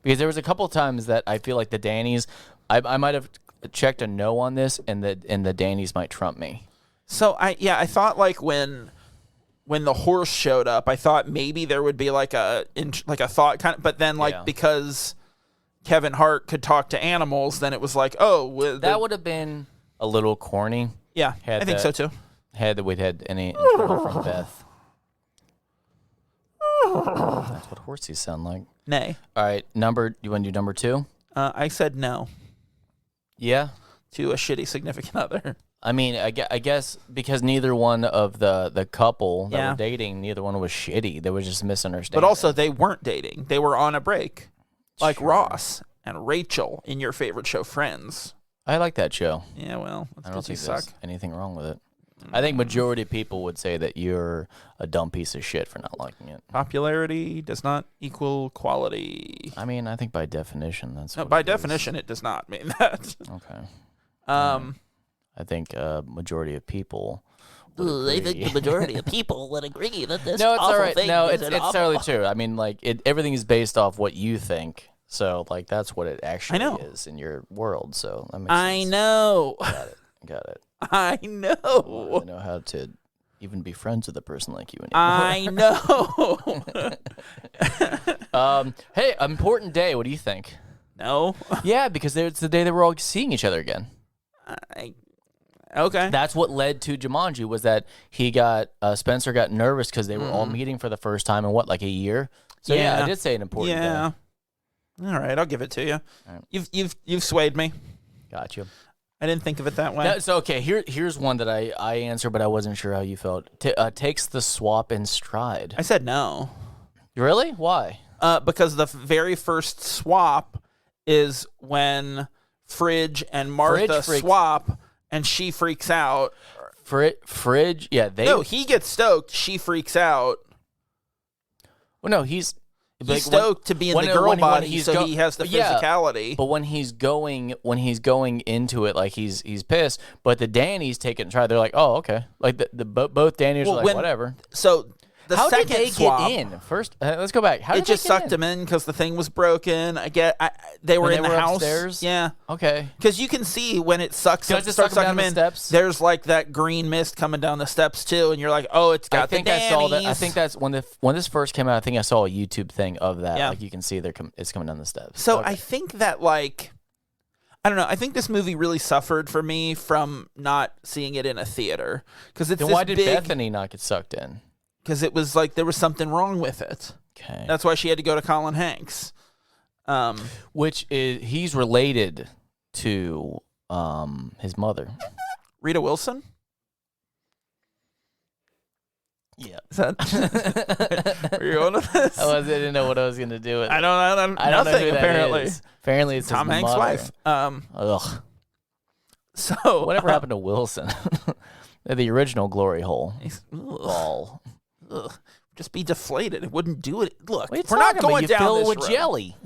Because there was a couple of times that I feel like the Dannies, I might have checked a no on this, and the Dannies might trump me. So I thought like when when the horse showed up, I thought maybe there would be like a thought kind of, but then because Kevin Hart could talk to animals, then it was like, that would have been a little corny. Yeah, I think so too. Had we'd had any trouble from Beth. That's what horses sound like. Nay. All right, you want to do number 2? I said no. Yeah? To a shitty significant other. I mean, I guess because neither one of the couple that were dating, neither one was shitty. There was just misunderstanding. But also, they weren't dating. They were on a break. Like Ross and Rachel in your favorite show, Friends. I like that show. Yeah, well, I don't think there's anything wrong with it. I think majority of people would say that you're a dumb piece of shit for not liking it. Popularity does not equal quality. I mean, I think by definition, that's by definition, it does not mean that. Okay. I think majority of people. I think the majority of people would agree that this no, it's awful all right. thing No, is it's awful. totally true. I mean, like everything is based off what you think. So, like, that's what it actually is in your world. So that makes sense. I know. Got it. I know. I don't really know how to even be friends with a person like you anymore. I know. Hey, important day. What do you think? No. Yeah, because it's the day that we're all seeing each other again. Okay. That's what led to Jumanji, was that Spencer got nervous because they were all meeting for the first time in like a year. So yeah, I did say an important day. All right, I'll give it to you. Right. You've swayed me. Got you. I didn't think of it that way. So okay, here's one that I answered, but I wasn't sure how you felt. Takes the swap in stride. I said no. Really? Why? Because the very first swap is when Fridge and Martha swap, and she freaks out. Fridge, yeah. No, he gets stoked. She freaks out. Well, no, he's stoked to be in the girl body, so he has the physicality. But when he's going into it, like he's pissed. But the Danny's taking try. They're like, oh, okay. Like both Danny's are like, whatever. So how second did they swap, get in? First, let's go back. How it did just they get sucked him in because the thing was broken. They were in the house. Upstairs? Yeah. Okay. Because you can see when it starts sucking him in. Steps? There's like that green mist coming down the steps too, and you're like, oh, it's got the Danny's. I saw that. I think that's when this first came out. I think I saw a YouTube thing of that. Yeah. Like you can see it's coming down the steps. So I think that I don't know. I think this movie really suffered for me from not seeing it in a theater because it's. Then why did Bethany not get sucked in? Because it was like there was something wrong with it. Okay. That's why she had to go to Colin Hanks. Which is he's related to his mother. Rita Wilson? Yeah. Is that Are you going with this? I didn't know what I was gonna do with it. I don't know nothing who that apparently. Is. Apparently it's Tom his Hanks' mother. wife. Ugh. So whatever happened to Wilson? The original glory hole. Ball. Ugh. Just be deflated. It wouldn't do it. Look, we're not going you down fill this with road. jelly.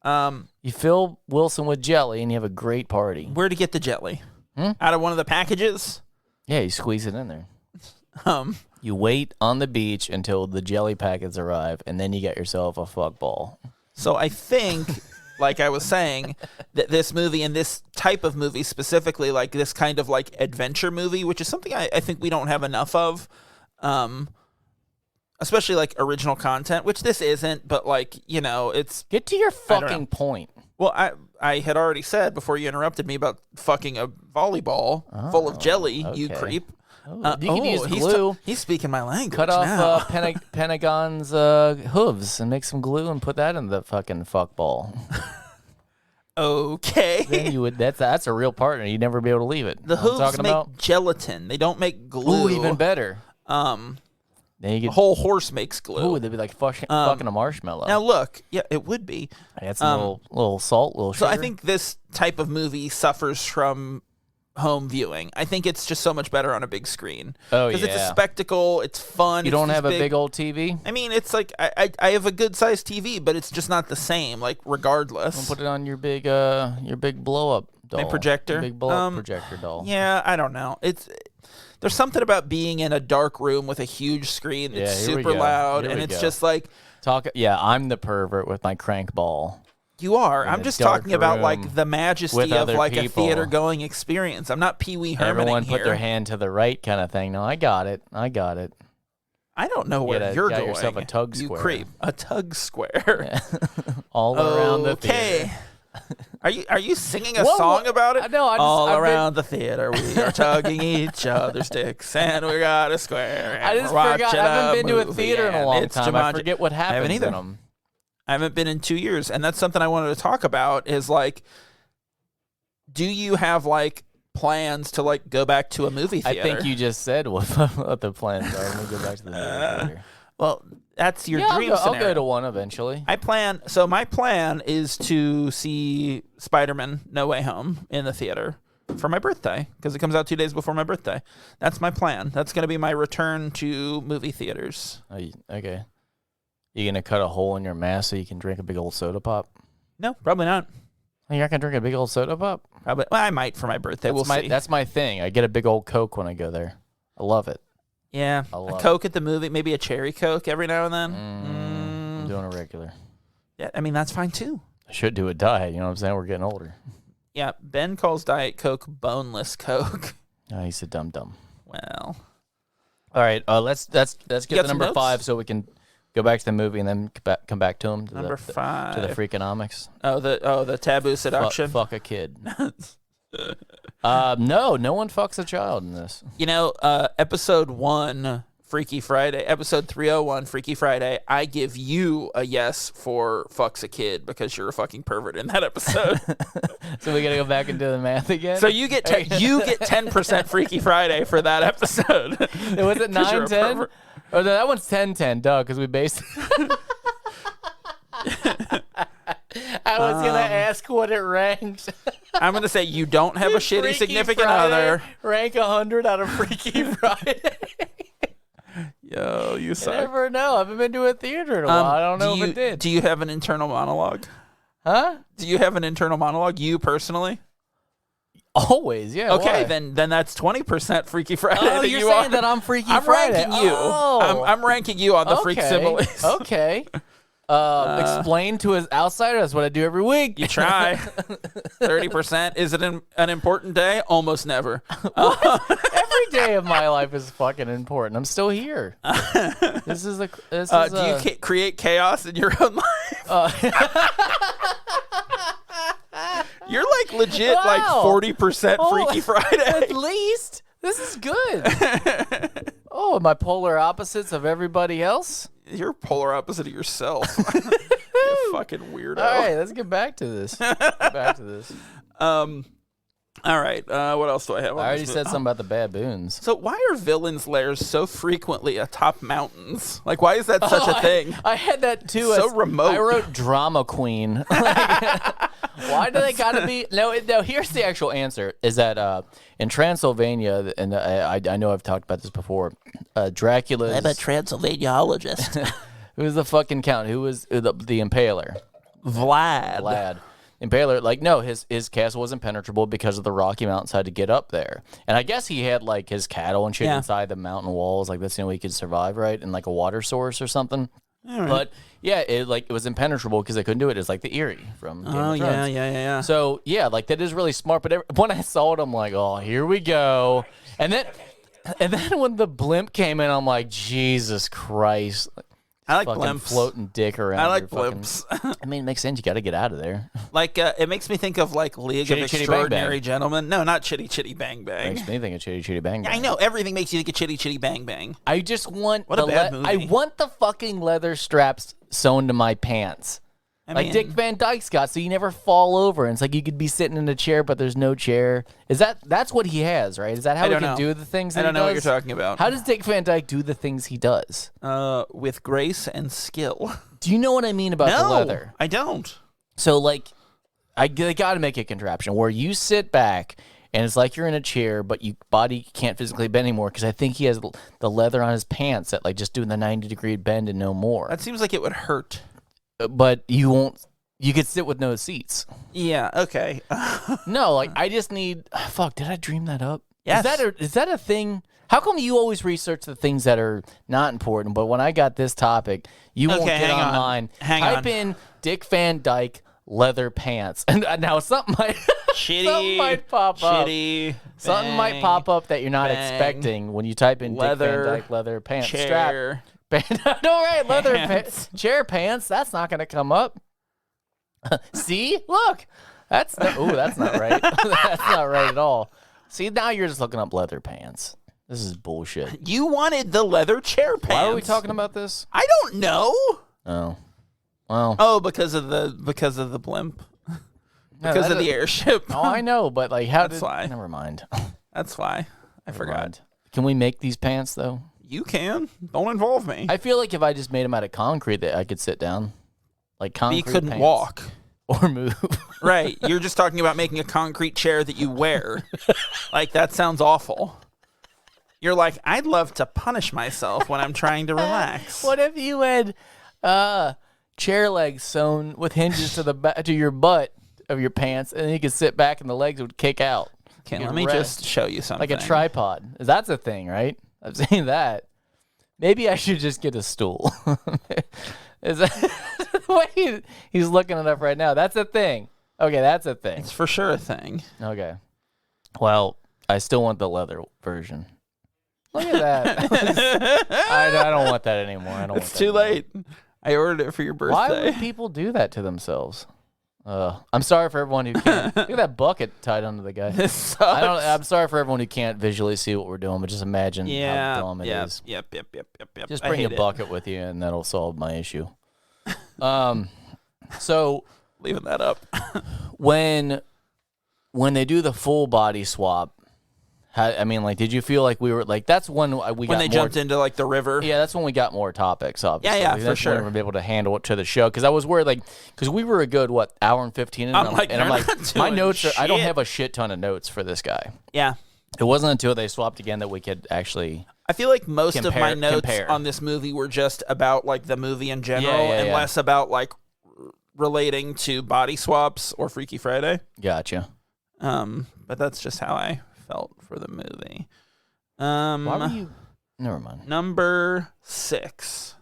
You fill Wilson with jelly, and you have a great party. Where to get the jelly? Out of one of the packages? Yeah, you squeeze it in there. You wait on the beach until the jelly packets arrive, and then you get yourself a fuck ball. So I think, like I was saying, that this movie and this type of movie specifically, like this kind of like adventure movie, which is something I think we don't have enough of, especially like original content, which this isn't, but like, it's... Get to your fucking point. Well, I had already said before you interrupted me about fucking a volleyball full of jelly, you creep. You can use glue. He's speaking my language. Cut off now. Pentagon's hooves and make some glue and put that in the fucking fuck ball. Okay. Then you would. That's a real partner. You'd never be able to leave it. The hooves make gelatin. They don't make glue. Ooh, even better. Then you get a whole horse makes glue. Ooh, they'd be like fucking a marshmallow. Now look, yeah, it would be. Add some little salt, little sugar. So I think this type of movie suffers from home viewing. I think it's just so much better on a big screen. Oh, yeah. Because it's a spectacle. It's fun. You don't have a big old TV? I mean, it's like I have a good sized TV, but it's just not the same. Like regardless. Don't put it on your big blow up doll. My projector. Big blow up projector doll. Yeah, I don't know. There's something about being in a dark room with a huge screen that's super loud, and it's just like I'm the pervert with my crank ball. You are. I'm just talking about like the majesty of like a theater going experience. I'm not Pee Wee Hermaning Everyone here. put their hand to the right kind of thing. No, I got it. I don't know where you're going. Yourself a tug you square. creep. A tug square. All around the theater. Are you singing a song about it? No, All around the theater, we are tugging each other's dicks, and we got a square. I just forgot. I haven't been to a theater in a long time. I forget what happens in them. I haven't been in 2 years, and that's something I wanted to talk about. Is like, do you have like plans to like go back to a movie theater? I think you just said what the plans are. Let me go back to the movie theater. Well, that's your dream scenario. I'll go to one eventually. My plan is to see Spider-Man No Way Home in the theater for my birthday, because it comes out 2 days before my birthday. That's my plan. That's going to be my return to movie theaters. Okay. You going to cut a hole in your mask so you can drink a big old soda pop? No, probably not. You're not going to drink a big old soda pop? Probably. Well, I might for my birthday. We'll see. That's my thing. I get a big old Coke when I go there. I love it. Yeah, a Coke at the movie, maybe a cherry Coke every now and then. I'm doing a regular. Yeah, I mean, that's fine too. I should do a diet, you know what I'm saying? We're getting older. Yeah, Ben calls Diet Coke boneless Coke. Oh, he's a dum-dum. Well. All right, let's get to number 5 so we can go back to the movie and then come back to him. Number 5. To the Freakonomics. Oh, the taboo seduction. Fuck a kid. No one fucks a child in this. You know, episode 1, Freaky Friday, episode 301, Freaky Friday, I give you a yes for fucks a kid because you're a fucking pervert in that episode. So we got to go back and do the math again? So you get 10% Freaky Friday for that episode. Was it 9-10? Oh, no, that one's 10-10, duh, because we based I was going to ask what it ranked. I'm going to say you don't have a shitty significant other. Rank 100 out of Freaky Friday. Yo, you suck. I never know. I haven't been to a theater in a while. I don't know if it did. Do you have an internal monologue? Huh? Do you have an internal monologue, you personally? Always, yeah. Okay, why? then that's 20% Freaky Friday. Oh, you're saying that I'm Freaky Friday. I'm ranking you. Oh. I'm ranking you on the Freaksimiles. Okay. Explain to us outsider. That's what I do every week. You try. 30%. Is it an important day? Almost never. Every day of my life is fucking important. I'm still here. Do you create chaos in your own life? You're like legit like 40% Freaky Friday. At least. This is good. Oh, am I polar opposites of everybody else? You're polar opposite of yourself. You fucking weirdo. All right, let's get back to this. All right, what else do I have? I already said something about the baboons. So why are villains' lairs so frequently atop mountains? Like, why is that such a thing? I had that too. So remote. I wrote drama queen. Why do they gotta be? No. Here's the actual answer: is that in Transylvania, and I know I've talked about this before. Dracula's. I'm a Transylvaniologist. Who's the fucking count? Who was the Impaler? Vlad. Impaler, like, no, his castle was impenetrable because of the rocky mountainside to get up there. And I guess he had, like, his cattle and shit inside the mountain walls. Like, that's the only way he could survive, right? And, like, a water source or something. Right. But, yeah, it was impenetrable because they couldn't do it. It's like the Eyrie from Game of Thrones. Yeah. So, yeah, like, that is really smart. But when I saw it, I'm like, oh, here we go. And then when the blimp came in, I'm like, Jesus Christ. I like fucking blimps. Floating dick around. I like blimps. I mean, it makes sense. You got to get out of there. Like, it makes me think of, like, League of Extraordinary Gentlemen. No, not Chitty Chitty Bang Bang. Makes me think of Chitty Chitty Bang Bang. I know. Everything makes you think of Chitty Chitty Bang Bang. I just want what a bad movie. I want the fucking leather straps sewn to my pants. Like Dick Van Dyke's got, so you never fall over. And it's like you could be sitting in a chair, but there's no chair. That's what he has, right? Is that how he can do the things that he does? I don't know what you're talking about. How does Dick Van Dyke do the things he does? With grace and skill. Do you know what I mean about the leather? I don't. So, like, they got to make a contraption where you sit back and it's like you're in a chair, but your body can't physically bend anymore because I think he has the leather on his pants that, like, just doing the 90-degree bend and no more. That seems like it would hurt. But you won't. You could sit with no seats. Yeah. Okay. No, like I just need. Fuck. Did I dream that up? Yes. Is that a thing? How come you always research the things that are not important, but when I got this topic, you won't get online. Type in Dick Van Dyke leather pants, and now something. Something might pop up. Something might pop up that you're not expecting when you type in Dick Van Dyke leather pants chair. Strap. No, right, leather chair pants. That's not going to come up. See? Look. That's not right. That's not right at all. See, now you're just looking up leather pants. This is bullshit. You wanted the leather chair pants. Why are we talking about this? I don't know. Oh. Well. Oh, because of the blimp. Because of the airship. Oh, I know, but like why. Never mind. That's why. I forgot. Can we make these pants though? You can. Don't involve me. I feel like if I just made them out of concrete that I could sit down. Like concrete you couldn't pants. Walk. Or move. Right. You're just talking about making a concrete chair that you wear. Like, that sounds awful. You're like, I'd love to punish myself when I'm trying to relax. What if you had chair legs sewn with hinges to the back to your butt of your pants, and then you could sit back and the legs would kick out? Okay, let me just show you something. Like a tripod. That's a thing, right? I've seen that. Maybe I should just get a stool. Is that the way he's looking it up right now? That's a thing. Okay, that's a thing. It's for sure a thing. Okay. Well, I still want the leather version. Look at that. I don't want that anymore. It's too late. I ordered it for your birthday. Why would people do that to themselves? I'm sorry for everyone who can't. Look at that bucket tied onto the guy. This sucks. I'm sorry for everyone who can't visually see what we're doing, but just imagine how dumb it is. Yep. Just bring a bucket with you, and that'll solve my issue. So leaving that up. when they do the full body swap, did you feel like we were like that's when they jumped into like the river? Yeah, that's when we got more topics. Obviously, yeah, that's for sure. When we were able to handle it to the show because I was worried because we were a good hour and 15, and I'm like my notes I don't have a shit ton of notes for this guy. Yeah, it wasn't until they swapped again that we could actually. I feel like most of my notes on this movie were just about like the movie in general and less about like relating to body swaps or Freaky Friday. Gotcha. But that's just how I felt for the movie. Why were you? Never mind. Number 6.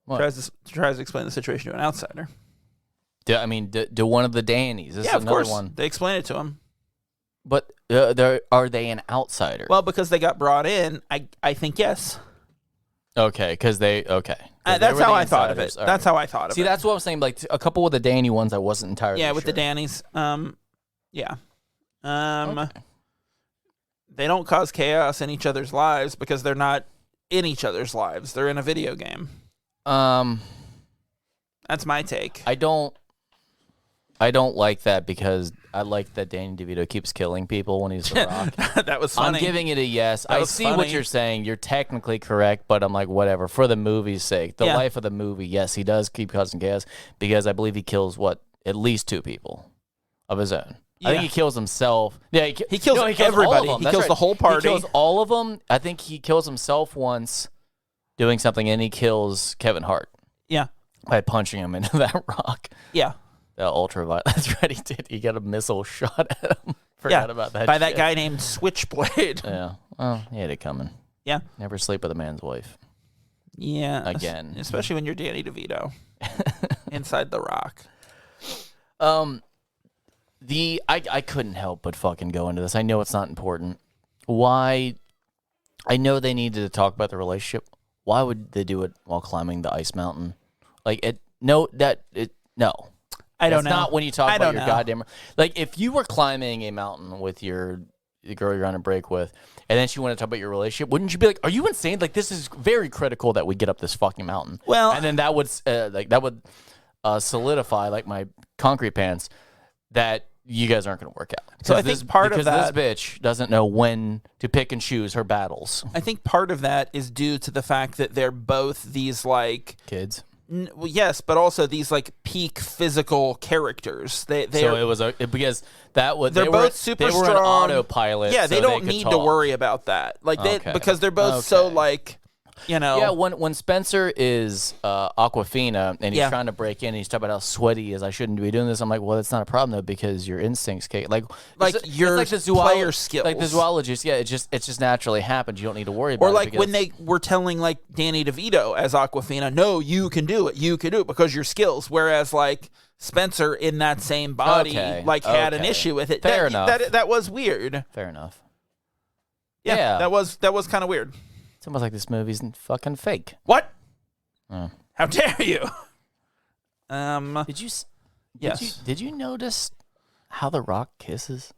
What? Tries to explain the situation to an outsider. Do one of the Dannies. This is of another course. One. They explain it to him. But are they an outsider? Well, because they got brought in, I think yes. Okay, because that's how I thought of it. All that's right. how I thought of it. See, that's what I'm saying. Like a couple of the Danny ones, I wasn't entirely sure. with the Dannies. Yeah. Okay. They don't cause chaos in each other's lives because they're not in each other's lives. They're in a video game. That's my take. I don't like that because I like that Danny DeVito keeps killing people when he's The Rock. That was funny. I'm giving it a yes. I see what you're saying. You're technically correct, but I'm like, whatever. For the movie's sake, the life of the movie, yes, he does keep causing chaos because I believe he kills, at least 2 people of his own. Yeah. I think he kills himself. Yeah, he kills everybody. He kills the whole party. He kills all of them. I think he kills himself once doing something, and he kills Kevin Hart. Yeah. By punching him into that rock. Yeah. Ultraviolet. That's right. He did. He got a missile shot at him. Forgot about that. By that guy named Switchblade. Yeah. Well, he had it coming. Yeah. Never sleep with a man's wife. Yeah. Again. Especially when you're Danny DeVito. Inside the rock. I couldn't help but fucking go into this. I know it's not important. Why? I know they needed to talk about the relationship. Why would they do it while climbing the ice mountain? No. I don't know. That's not when you talk about your goddamn... Like, if you were climbing a mountain with the girl you're on a break with, and then she wanted to talk about your relationship, wouldn't you be like, are you insane? Like, this is very critical that we get up this fucking mountain. Well... And then that would solidify, like my concrete pants, that you guys aren't going to work out. So I think part of that... Because this bitch doesn't know when to pick and choose her battles. I think part of that is due to the fact that they're both these, like... Kids? Well, yes, but also these like peak physical characters. Because that would they're both super strong. They were on autopilot. Yeah, they don't need to worry about that. Like because they're both so like Yeah, when Spencer is Aquafina and he's trying to break in, and he's talking about how sweaty he is. I shouldn't be doing this. I'm like, well, that's not a problem though, because your instincts, like your it's like the player skills, like the zoologist. Yeah, it just naturally happens. You don't need to worry about it. Or like when they were telling like Danny DeVito as Aquafina, no, you can do it because your skills. Whereas like Spencer in that same body had an issue with it. Fair enough. That was weird. Fair enough. Yeah. That was kind of weird. It's almost like this movie's fucking fake. What? How dare you? Did you? Yes. Did you notice how The Rock kisses?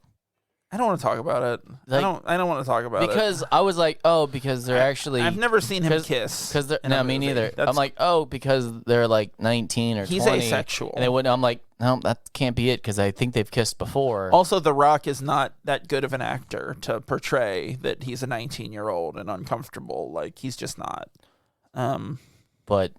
I don't want to talk about it. Like, I don't want to talk about it because I was like, because they're actually. I've never seen him kiss. No, me neither. I'm like, because they're like 19 or 20. He's asexual. And they wouldn't. I'm like, no, that can't be it because I think they've kissed before. Also, The Rock is not that good of an actor to portray that he's a 19-year-old and uncomfortable. Like he's just not. But.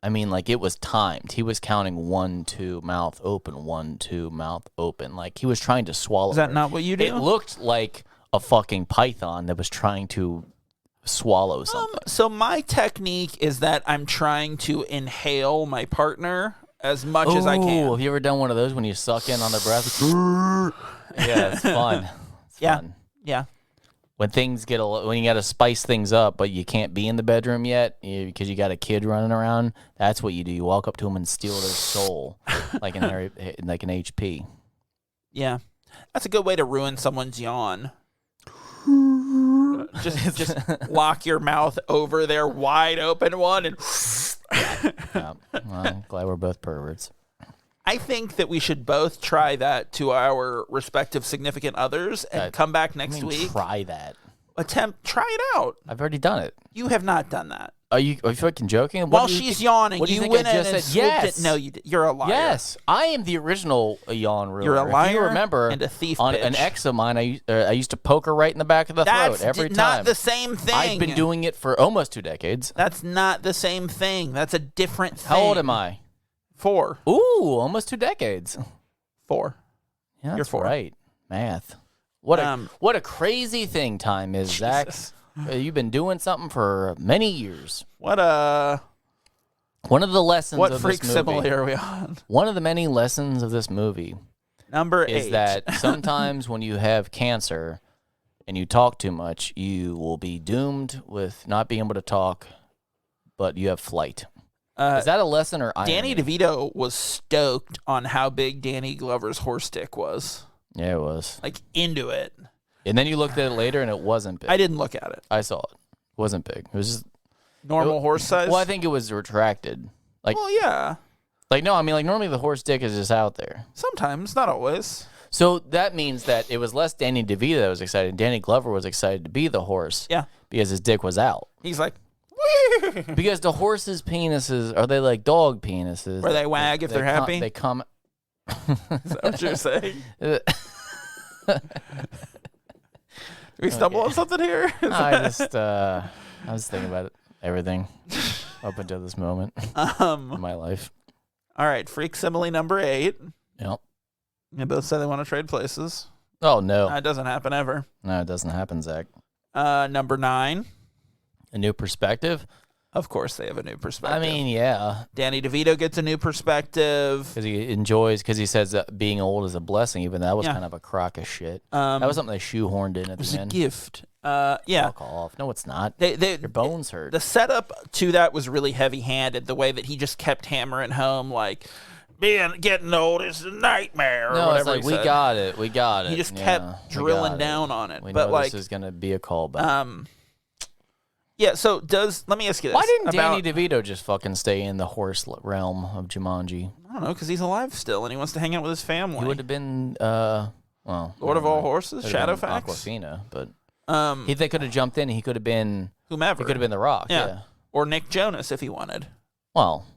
I mean, like, it was timed. He was counting 1, 2, mouth open, 1, 2, mouth open. Like, he was trying to swallow. Is that not what you do? It looked like a fucking python that was trying to swallow something. So my technique is that I'm trying to inhale my partner as much as I can. Have you ever done one of those when you suck in on their breath? Yeah, it's fun. It's fun. Yeah. When things when you got to spice things up, but you can't be in the bedroom yet because you got a kid running around, that's what you do. You walk up to them and steal their soul, like an HP. Yeah, that's a good way to ruin someone's yawn. just lock your mouth over their wide open one and. Well, I'm glad we're both perverts. I think that we should both try that to our respective significant others and come back next week. Try that. Try it out. I've already done it. You have not done that. Are you fucking joking? While she's yawning, what do you think went I in just and said? swooped Yes. it. No, you're a liar. Yes, I am the original yawn ruler. You're a liar. If you remember, and a thief. On bitch. an ex of mine, I used to poke her right in the back of the throat every time. That's not the same thing. I've been doing it for almost 2 decades. That's not the same thing. That's a different thing. How old am I? 4. Ooh, almost 2 decades. 4. Yeah, You're 4. Right. Math. What a crazy thing time is, Zach. You've been doing something for many years. One of the lessons of this movie. What Freaksimile are we on? One of the many lessons of this movie. Number 8. Is that sometimes when you have cancer and you talk too much, you will be doomed with not being able to talk, but you have flight. Is that a lesson or irony? Danny DeVito was stoked on how big Danny Glover's horse dick was. Yeah, it was. Like, into it. And then you looked at it later, and it wasn't big. I didn't look at it. I saw it. It wasn't big. It was just... Normal horse size? Well, I think it was retracted. Well, yeah. Like, no, I mean, like, normally the horse dick is just out there. Sometimes, not always. So that means that it was less Danny DeVito that was excited. Danny Glover was excited to be the horse. Yeah. Because his dick was out. He's like... Because the horses' penises, are they like dog penises? Where they wag if they're happy? They come... Is that what you're saying? Did we stumble on something here? I was thinking about everything up until this moment in my life. All right, Freaksimile number 8. Yep. They both say they want to trade places. Oh, no. That doesn't happen ever. No, it doesn't happen, Zach. Number 9. A new perspective? Of course they have a new perspective. I mean, yeah. Danny DeVito gets a new perspective. Because he says that being old is a blessing, even that was kind of a crock of shit. That was something they shoehorned in at the end. It was a gift. Yeah. Fuck off. No, it's not. Your bones hurt. The setup to that was really heavy-handed, the way that he just kept hammering home, like, getting old is a nightmare, or whatever it's like, he we said. got it. We got it. He just kept drilling down on it. We but know like, this is going to be a callback. Yeah, so let me ask you this. Why didn't Danny DeVito just fucking stay in the horse realm of Jumanji? I don't know, because he's alive still and he wants to hang out with his family. He would have been, Lord of all horses, Shadowfax? Aquafina, but they could have jumped in. He could have been whomever. He could have been The Rock. Yeah. Or Nick Jonas if he wanted. Well,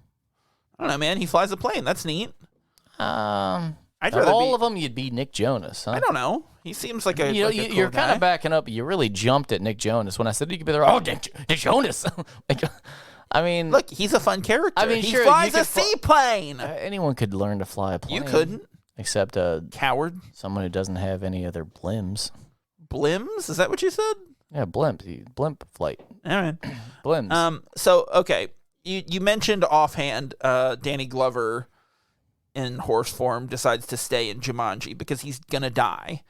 I don't know, man. He flies a plane. That's neat. All of them, you'd be Nick Jonas. Huh? I don't know. He seems like a you're cool kind of backing up. You really jumped at Nick Jonas when I said you could be The Rock. Oh, Nick Jonas. Like, I mean, look, he's a fun character. I mean, he sure, flies a seaplane. Anyone could learn to fly a plane. You couldn't, except a coward. Someone who doesn't have any other limbs. Blims? Is that what you said? Yeah, blimp flight. All right. Blimps. So okay, you mentioned offhand, Danny Glover in horse form decides to stay in Jumanji because he's gonna die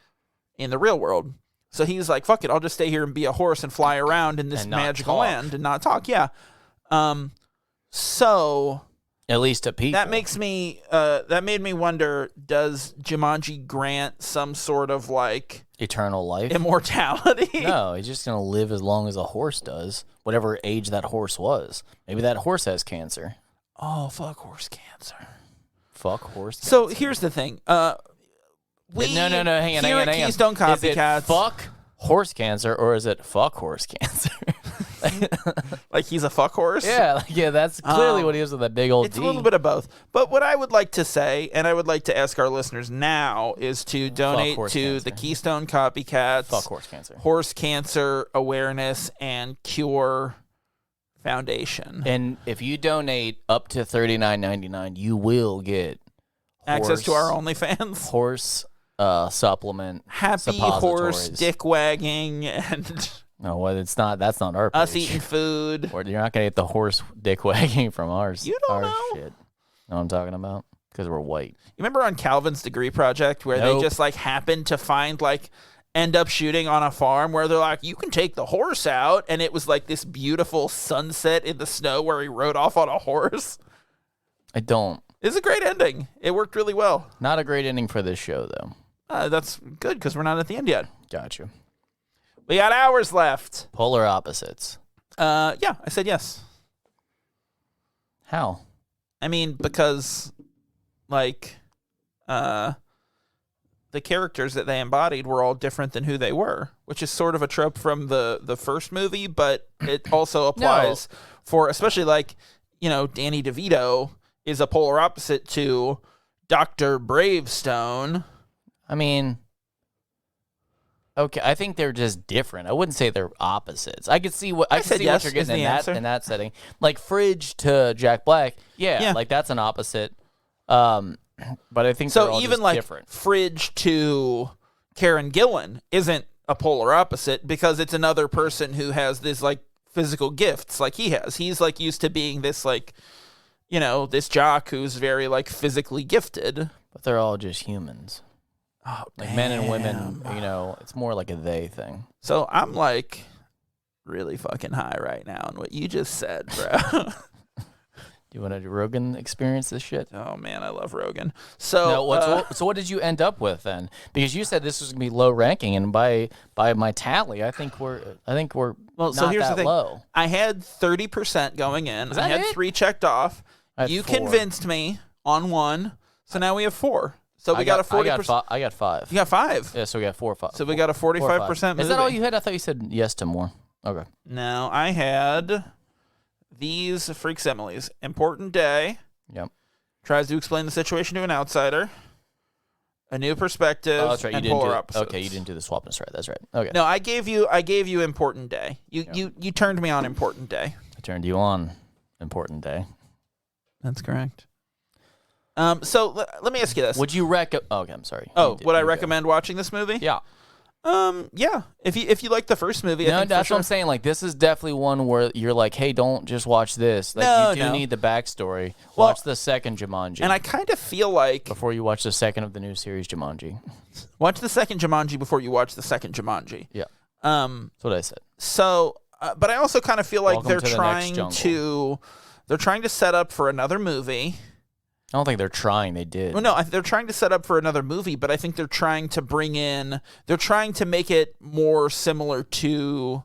in the real world. So he's like, "Fuck it, I'll just stay here and be a horse and fly around in this magical land and not talk." Yeah. So at least to people. that makes me that made me wonder, does Jumanji grant some sort of like eternal life, immortality? No, he's just gonna live as long as a horse does, whatever age that horse was. Maybe that horse has cancer. Oh, fuck horse cancer. Fuck horse cancer. So here's the thing. No, hang on. Keystone Copycats. Is it fuck horse cancer or is it fuck horse cancer? Like he's a fuck horse? Yeah, that's clearly what he is with that big old It's D. a little bit of both. But what I would like to say, and I would like to ask our listeners now, is to donate to the Keystone Copycats Fuck Horse Cancer Awareness and Cure Foundation. And if you donate up to $39.99, you will get access to our OnlyFans. Horse supplement. Happy horse dick wagging and no, well, it's not. That's not our page. Us eating food. Or you're not gonna get the horse dick wagging from ours. You don't know. Shit. Know what I'm talking about? Because we're white. You remember on Calvin's degree project where they just like happened to find like end up shooting on a farm where they're like, you can take the horse out, and it was like this beautiful sunset in the snow where he rode off on a horse. I don't. It's a great ending. It worked really well. Not a great ending for this show, though. That's good because we're not at the end yet. Gotcha. We got hours left. Polar opposites. Yeah, I said yes. How? I mean, because, like, the characters that they embodied were all different than who they were, which is sort of a trope from the first movie, but it also applies for, especially, like, you know, Danny DeVito is a polar opposite to Dr. Bravestone. I mean, okay, I think they're just different. I wouldn't say they're opposites. I could see what what you're getting in that setting. Like Fridge to Jack Black, yeah, like that's an opposite. But I think so. They're all Even just like different. Fridge to Karen Gillan isn't a polar opposite because it's another person who has this like physical gifts like he has. He's like used to being this like, you know, this jock who's very like physically gifted. But they're all just humans. Oh, like men and women, you know, it's more like a they thing. So I'm like really fucking high right now on what you just said, bro. You want to Rogan experience this shit? Oh man, I love Rogan. So so what did you end up with then? Because you said this was gonna be low ranking, and by my tally, I think we're well. So not here's that the thing. Low. I had 30% going in. I had 3 checked off. You 4. convinced me on 1, so now we have 4. So we got a 40%. I got 5. You got 5. Yeah, so we got 4 or 5. So we got a 45% movie. Is that all you had? I thought you said yes to more. Okay. No, I had these Freaksimiles. Important Day. Yep. Tries to explain the situation to an outsider. A new perspective. Oh, that's right. And you didn't polar do opposites. Okay, you didn't do the swap and stride. That's right. Okay. No, I gave you Important Day. You turned me on Important Day. I turned you on Important Day. That's correct. So let me ask you this. Would you recommend? Okay, I'm sorry. Would I recommend watching this movie? Yeah. Yeah. If you like the first movie, no, I think that's what I'm saying. Like, this is definitely one where you're like, hey, don't just watch this. Like, you do need the backstory. Watch the second Jumanji. And I kind of feel like before you watch the second of the new series Jumanji. Watch the second Jumanji before you watch the second Jumanji. Yeah. That's what I said. So, but I also kind of feel like Welcome they're trying to set up for another movie. I don't think they're trying. They did. Well, no, they're trying to set up for another movie, but I think they're trying to they're trying to make it more similar to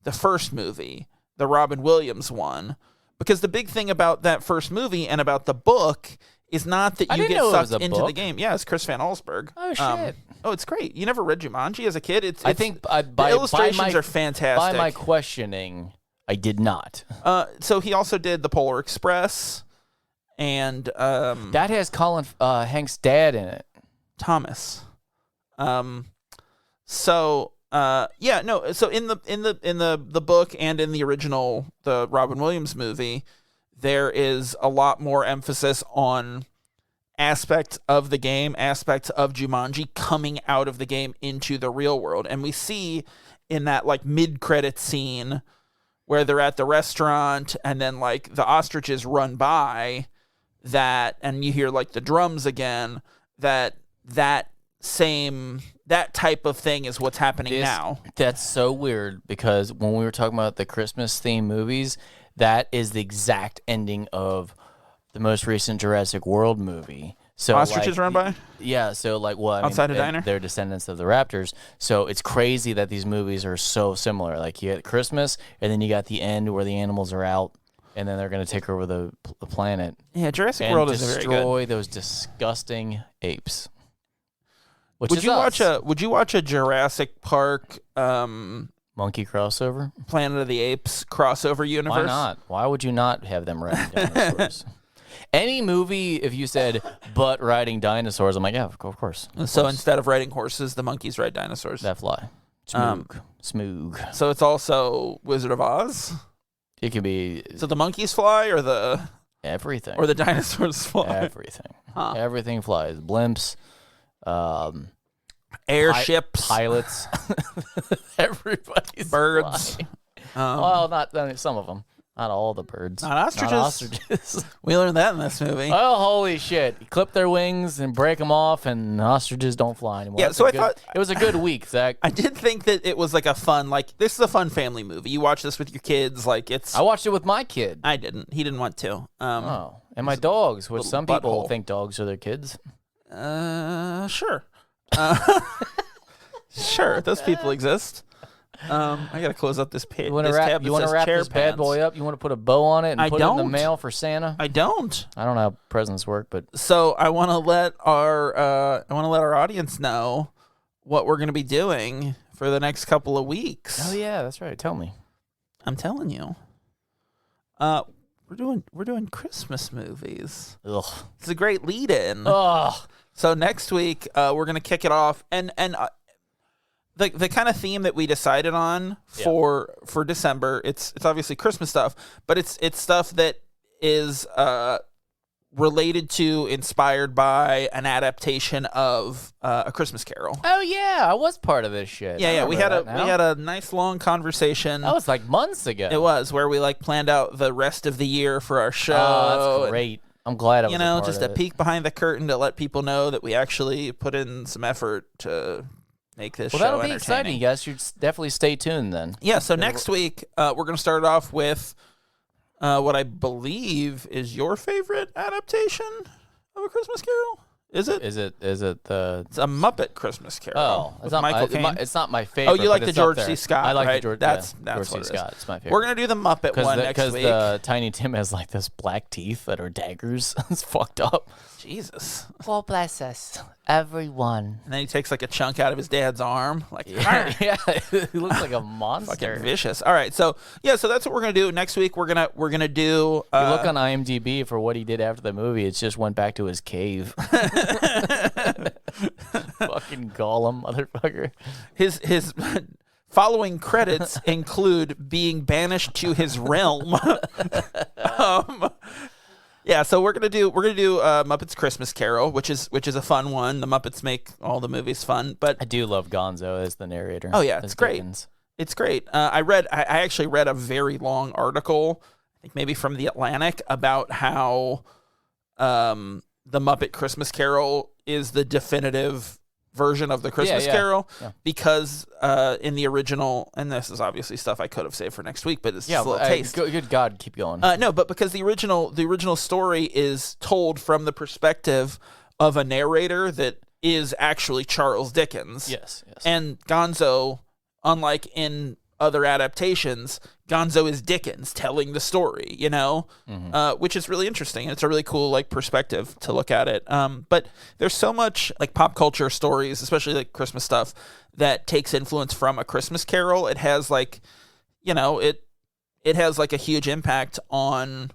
the first movie, the Robin Williams one. Because the big thing about that first movie and about the book is not that you get sucked into the game. Yeah, it's Chris Van Allsburg. Oh, shit. It's great. You never read Jumanji as a kid? I think the illustrations are fantastic. By my questioning, I did not. So he also did The Polar Express. And that has Colin Hanks' dad in it, Thomas. So in the book and in the original the Robin Williams movie, there is a lot more emphasis on aspects of the game, aspects of Jumanji coming out of the game into the real world, and we see in that like mid-credit scene where they're at the restaurant and then like the ostriches run by that and you hear like the drums again, that type of thing is what's happening now. That's so weird because when we were talking about the Christmas themed movies, that is the exact ending of the most recent Jurassic World movie. So ostriches run by? Yeah, so like outside a diner? They're descendants of the raptors. So it's crazy that these movies are so similar. Like you got Christmas and then you got the end where the animals are out and then they're going to take over the planet. Yeah, Jurassic World is very good. Destroy those disgusting apes. Would you watch a Jurassic Park monkey crossover? Planet of the Apes crossover universe? Why not? Why would you not have them riding dinosaurs? Any movie, if you said, but riding dinosaurs, I'm like, yeah, of course. So instead of riding horses, the monkeys ride dinosaurs. That fly. Smaug. So it's also Wizard of Oz? It could be... So the monkeys fly or the... Everything. Or the dinosaurs fly? Everything. Huh. Everything flies. Blimps. Airships. Pilots. Everybody's birds. Well, not some of them. Not all the birds. Not ostriches. Not ostriches. We learned that in this movie. Oh, holy shit. You clip their wings and break them off, and ostriches don't fly anymore. Yeah, so I thought... It was a good week, Zach. I did think that it was like a fun, like, this is a fun family movie. You watch this with your kids, like, it's... I watched it with my kid. I didn't. He didn't want to. And my dogs, which some people think dogs are their kids. Sure. Sure, those people exist. I gotta close up this page. You want to wrap this bad boy up? You want to put a bow on it and put it in the mail for Santa? I don't. I don't know how presents work, but so I want to let our audience know what we're gonna be doing for the next couple of weeks. Oh yeah, that's right. Tell me. I'm telling you. We're doing Christmas movies. Ugh. It's a great lead-in. Ugh. So next week we're gonna kick it off and. The kind of theme that we decided on for December, it's obviously Christmas stuff, but it's stuff that is related to, inspired by an adaptation of A Christmas Carol. Oh yeah, I was part of this shit. Yeah, we had a nice long conversation. That was like months ago. It was, where we like planned out the rest of the year for our show. Oh, that's great. I'm glad I was a part just of a it. Peek behind the curtain to let people know that we actually put in some effort to make this show that'll be entertaining. exciting. You guys should definitely stay tuned then. Yeah, so next week, we're going to start off with what I believe is your favorite adaptation of A Christmas Carol. Is it? Is it the... It's a Muppet Christmas Carol. Oh, it's not Michael Caine. it's not my favorite. Oh, you like but the it's up George there. C. Scott, I like right? the George That's C. what Scott. It's my favorite. We're going to do the Muppet one next week. Because the Tiny Tim has like this black teeth that are daggers. It's fucked up. Jesus. God bless us, everyone. And then he takes like a chunk out of his dad's arm. Like, yeah, he looks like a monster. Fucking vicious. All right, so that's what we're gonna do next week. We're gonna do. You look on IMDb for what he did after the movie. It just went back to his cave. Fucking Gollum, motherfucker. His following credits include being banished to his realm. Yeah, so we're gonna do Muppets Christmas Carol, which is a fun one. The Muppets make all the movies fun, but I do love Gonzo as the narrator. Oh yeah, it's great. It's great. I actually read a very long article, I think maybe from the Atlantic, about how the Muppet Christmas Carol is the definitive version of the Christmas Carol because in the original, and this is obviously stuff I could have saved for next week, but it's just a little taste. Good God, keep going. No, but because the original story is told from the perspective of a narrator that is actually Charles Dickens. Yes. And Gonzo, unlike in other adaptations, Gonzo is Dickens telling the story, which is really interesting. It's a really cool like perspective to look at it. But there's so much like pop culture stories, especially like Christmas stuff, that takes influence from A Christmas Carol. It has like, it has like a huge impact on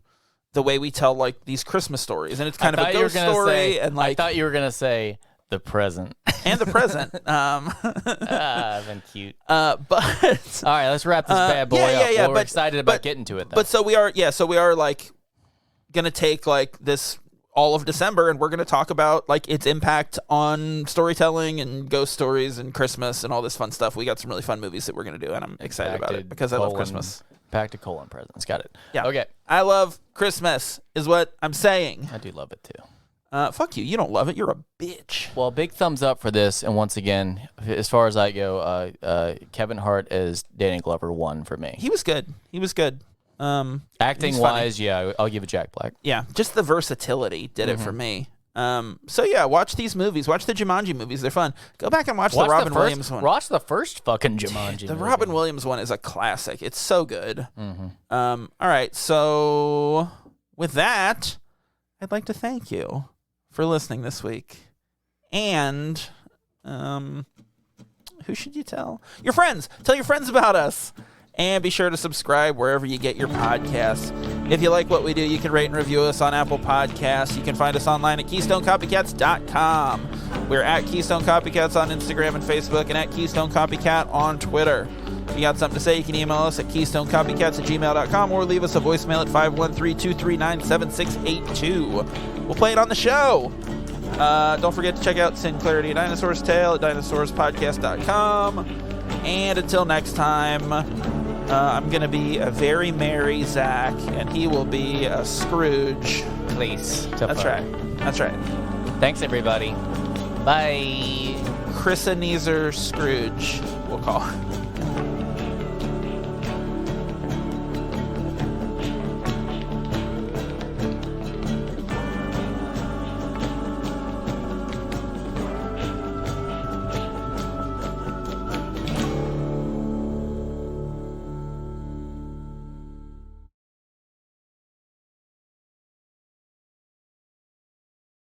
the way we tell like these Christmas stories, and it's kind of a ghost story. And like, I thought you were gonna say the present. And the present. Been cute. But all right, let's wrap this bad boy up. Yeah, we're excited about getting to it, though. But so we are like gonna take like this all of December, and we're going to talk about like its impact on storytelling and ghost stories and Christmas and all this fun stuff. We got some really fun movies that we're going to do, and I'm excited about it because I love Christmas. Packed to colon presents. Got it. Yeah. Okay. I love Christmas is what I'm saying. I do love it too. Fuck you. You don't love it. You're a bitch. Well, big thumbs up for this. And once again, as far as I go, Kevin Hart as Danny Glover won for me. He was good. Acting wise, yeah, I'll give it Jack Black. Yeah, just the versatility did it for me. So yeah, watch these movies. Watch the Jumanji movies. They're fun. Go back and watch the Robin Williams one. Watch the first fucking Jumanji The movie. Robin Williams one is a classic. It's so good. All right, so with that, I'd like to thank you for listening this week. And who should you tell? Your friends. Tell your friends about us. And be sure to subscribe wherever you get your podcasts. If you like what we do, you can rate and review us on Apple Podcasts. You can find us online at KeystoneCopycats.com. We're at Keystone Copycats on Instagram and Facebook, and at Keystone Copycat on Twitter. If you got something to say, you can email us at KeystoneCopycats@gmail.com or leave us a voicemail at 513-239-7682. We'll play it on the show. Don't forget to check out Sinclarity, A Dinosaur's Tale at dinosaurspodcast.com. And until next time, I'm going to be a very merry Zach, and he will be a Scrooge. Please. That's right. That's right. Thanks, everybody. Bye. Chris Ebenezer Scrooge, we'll call him.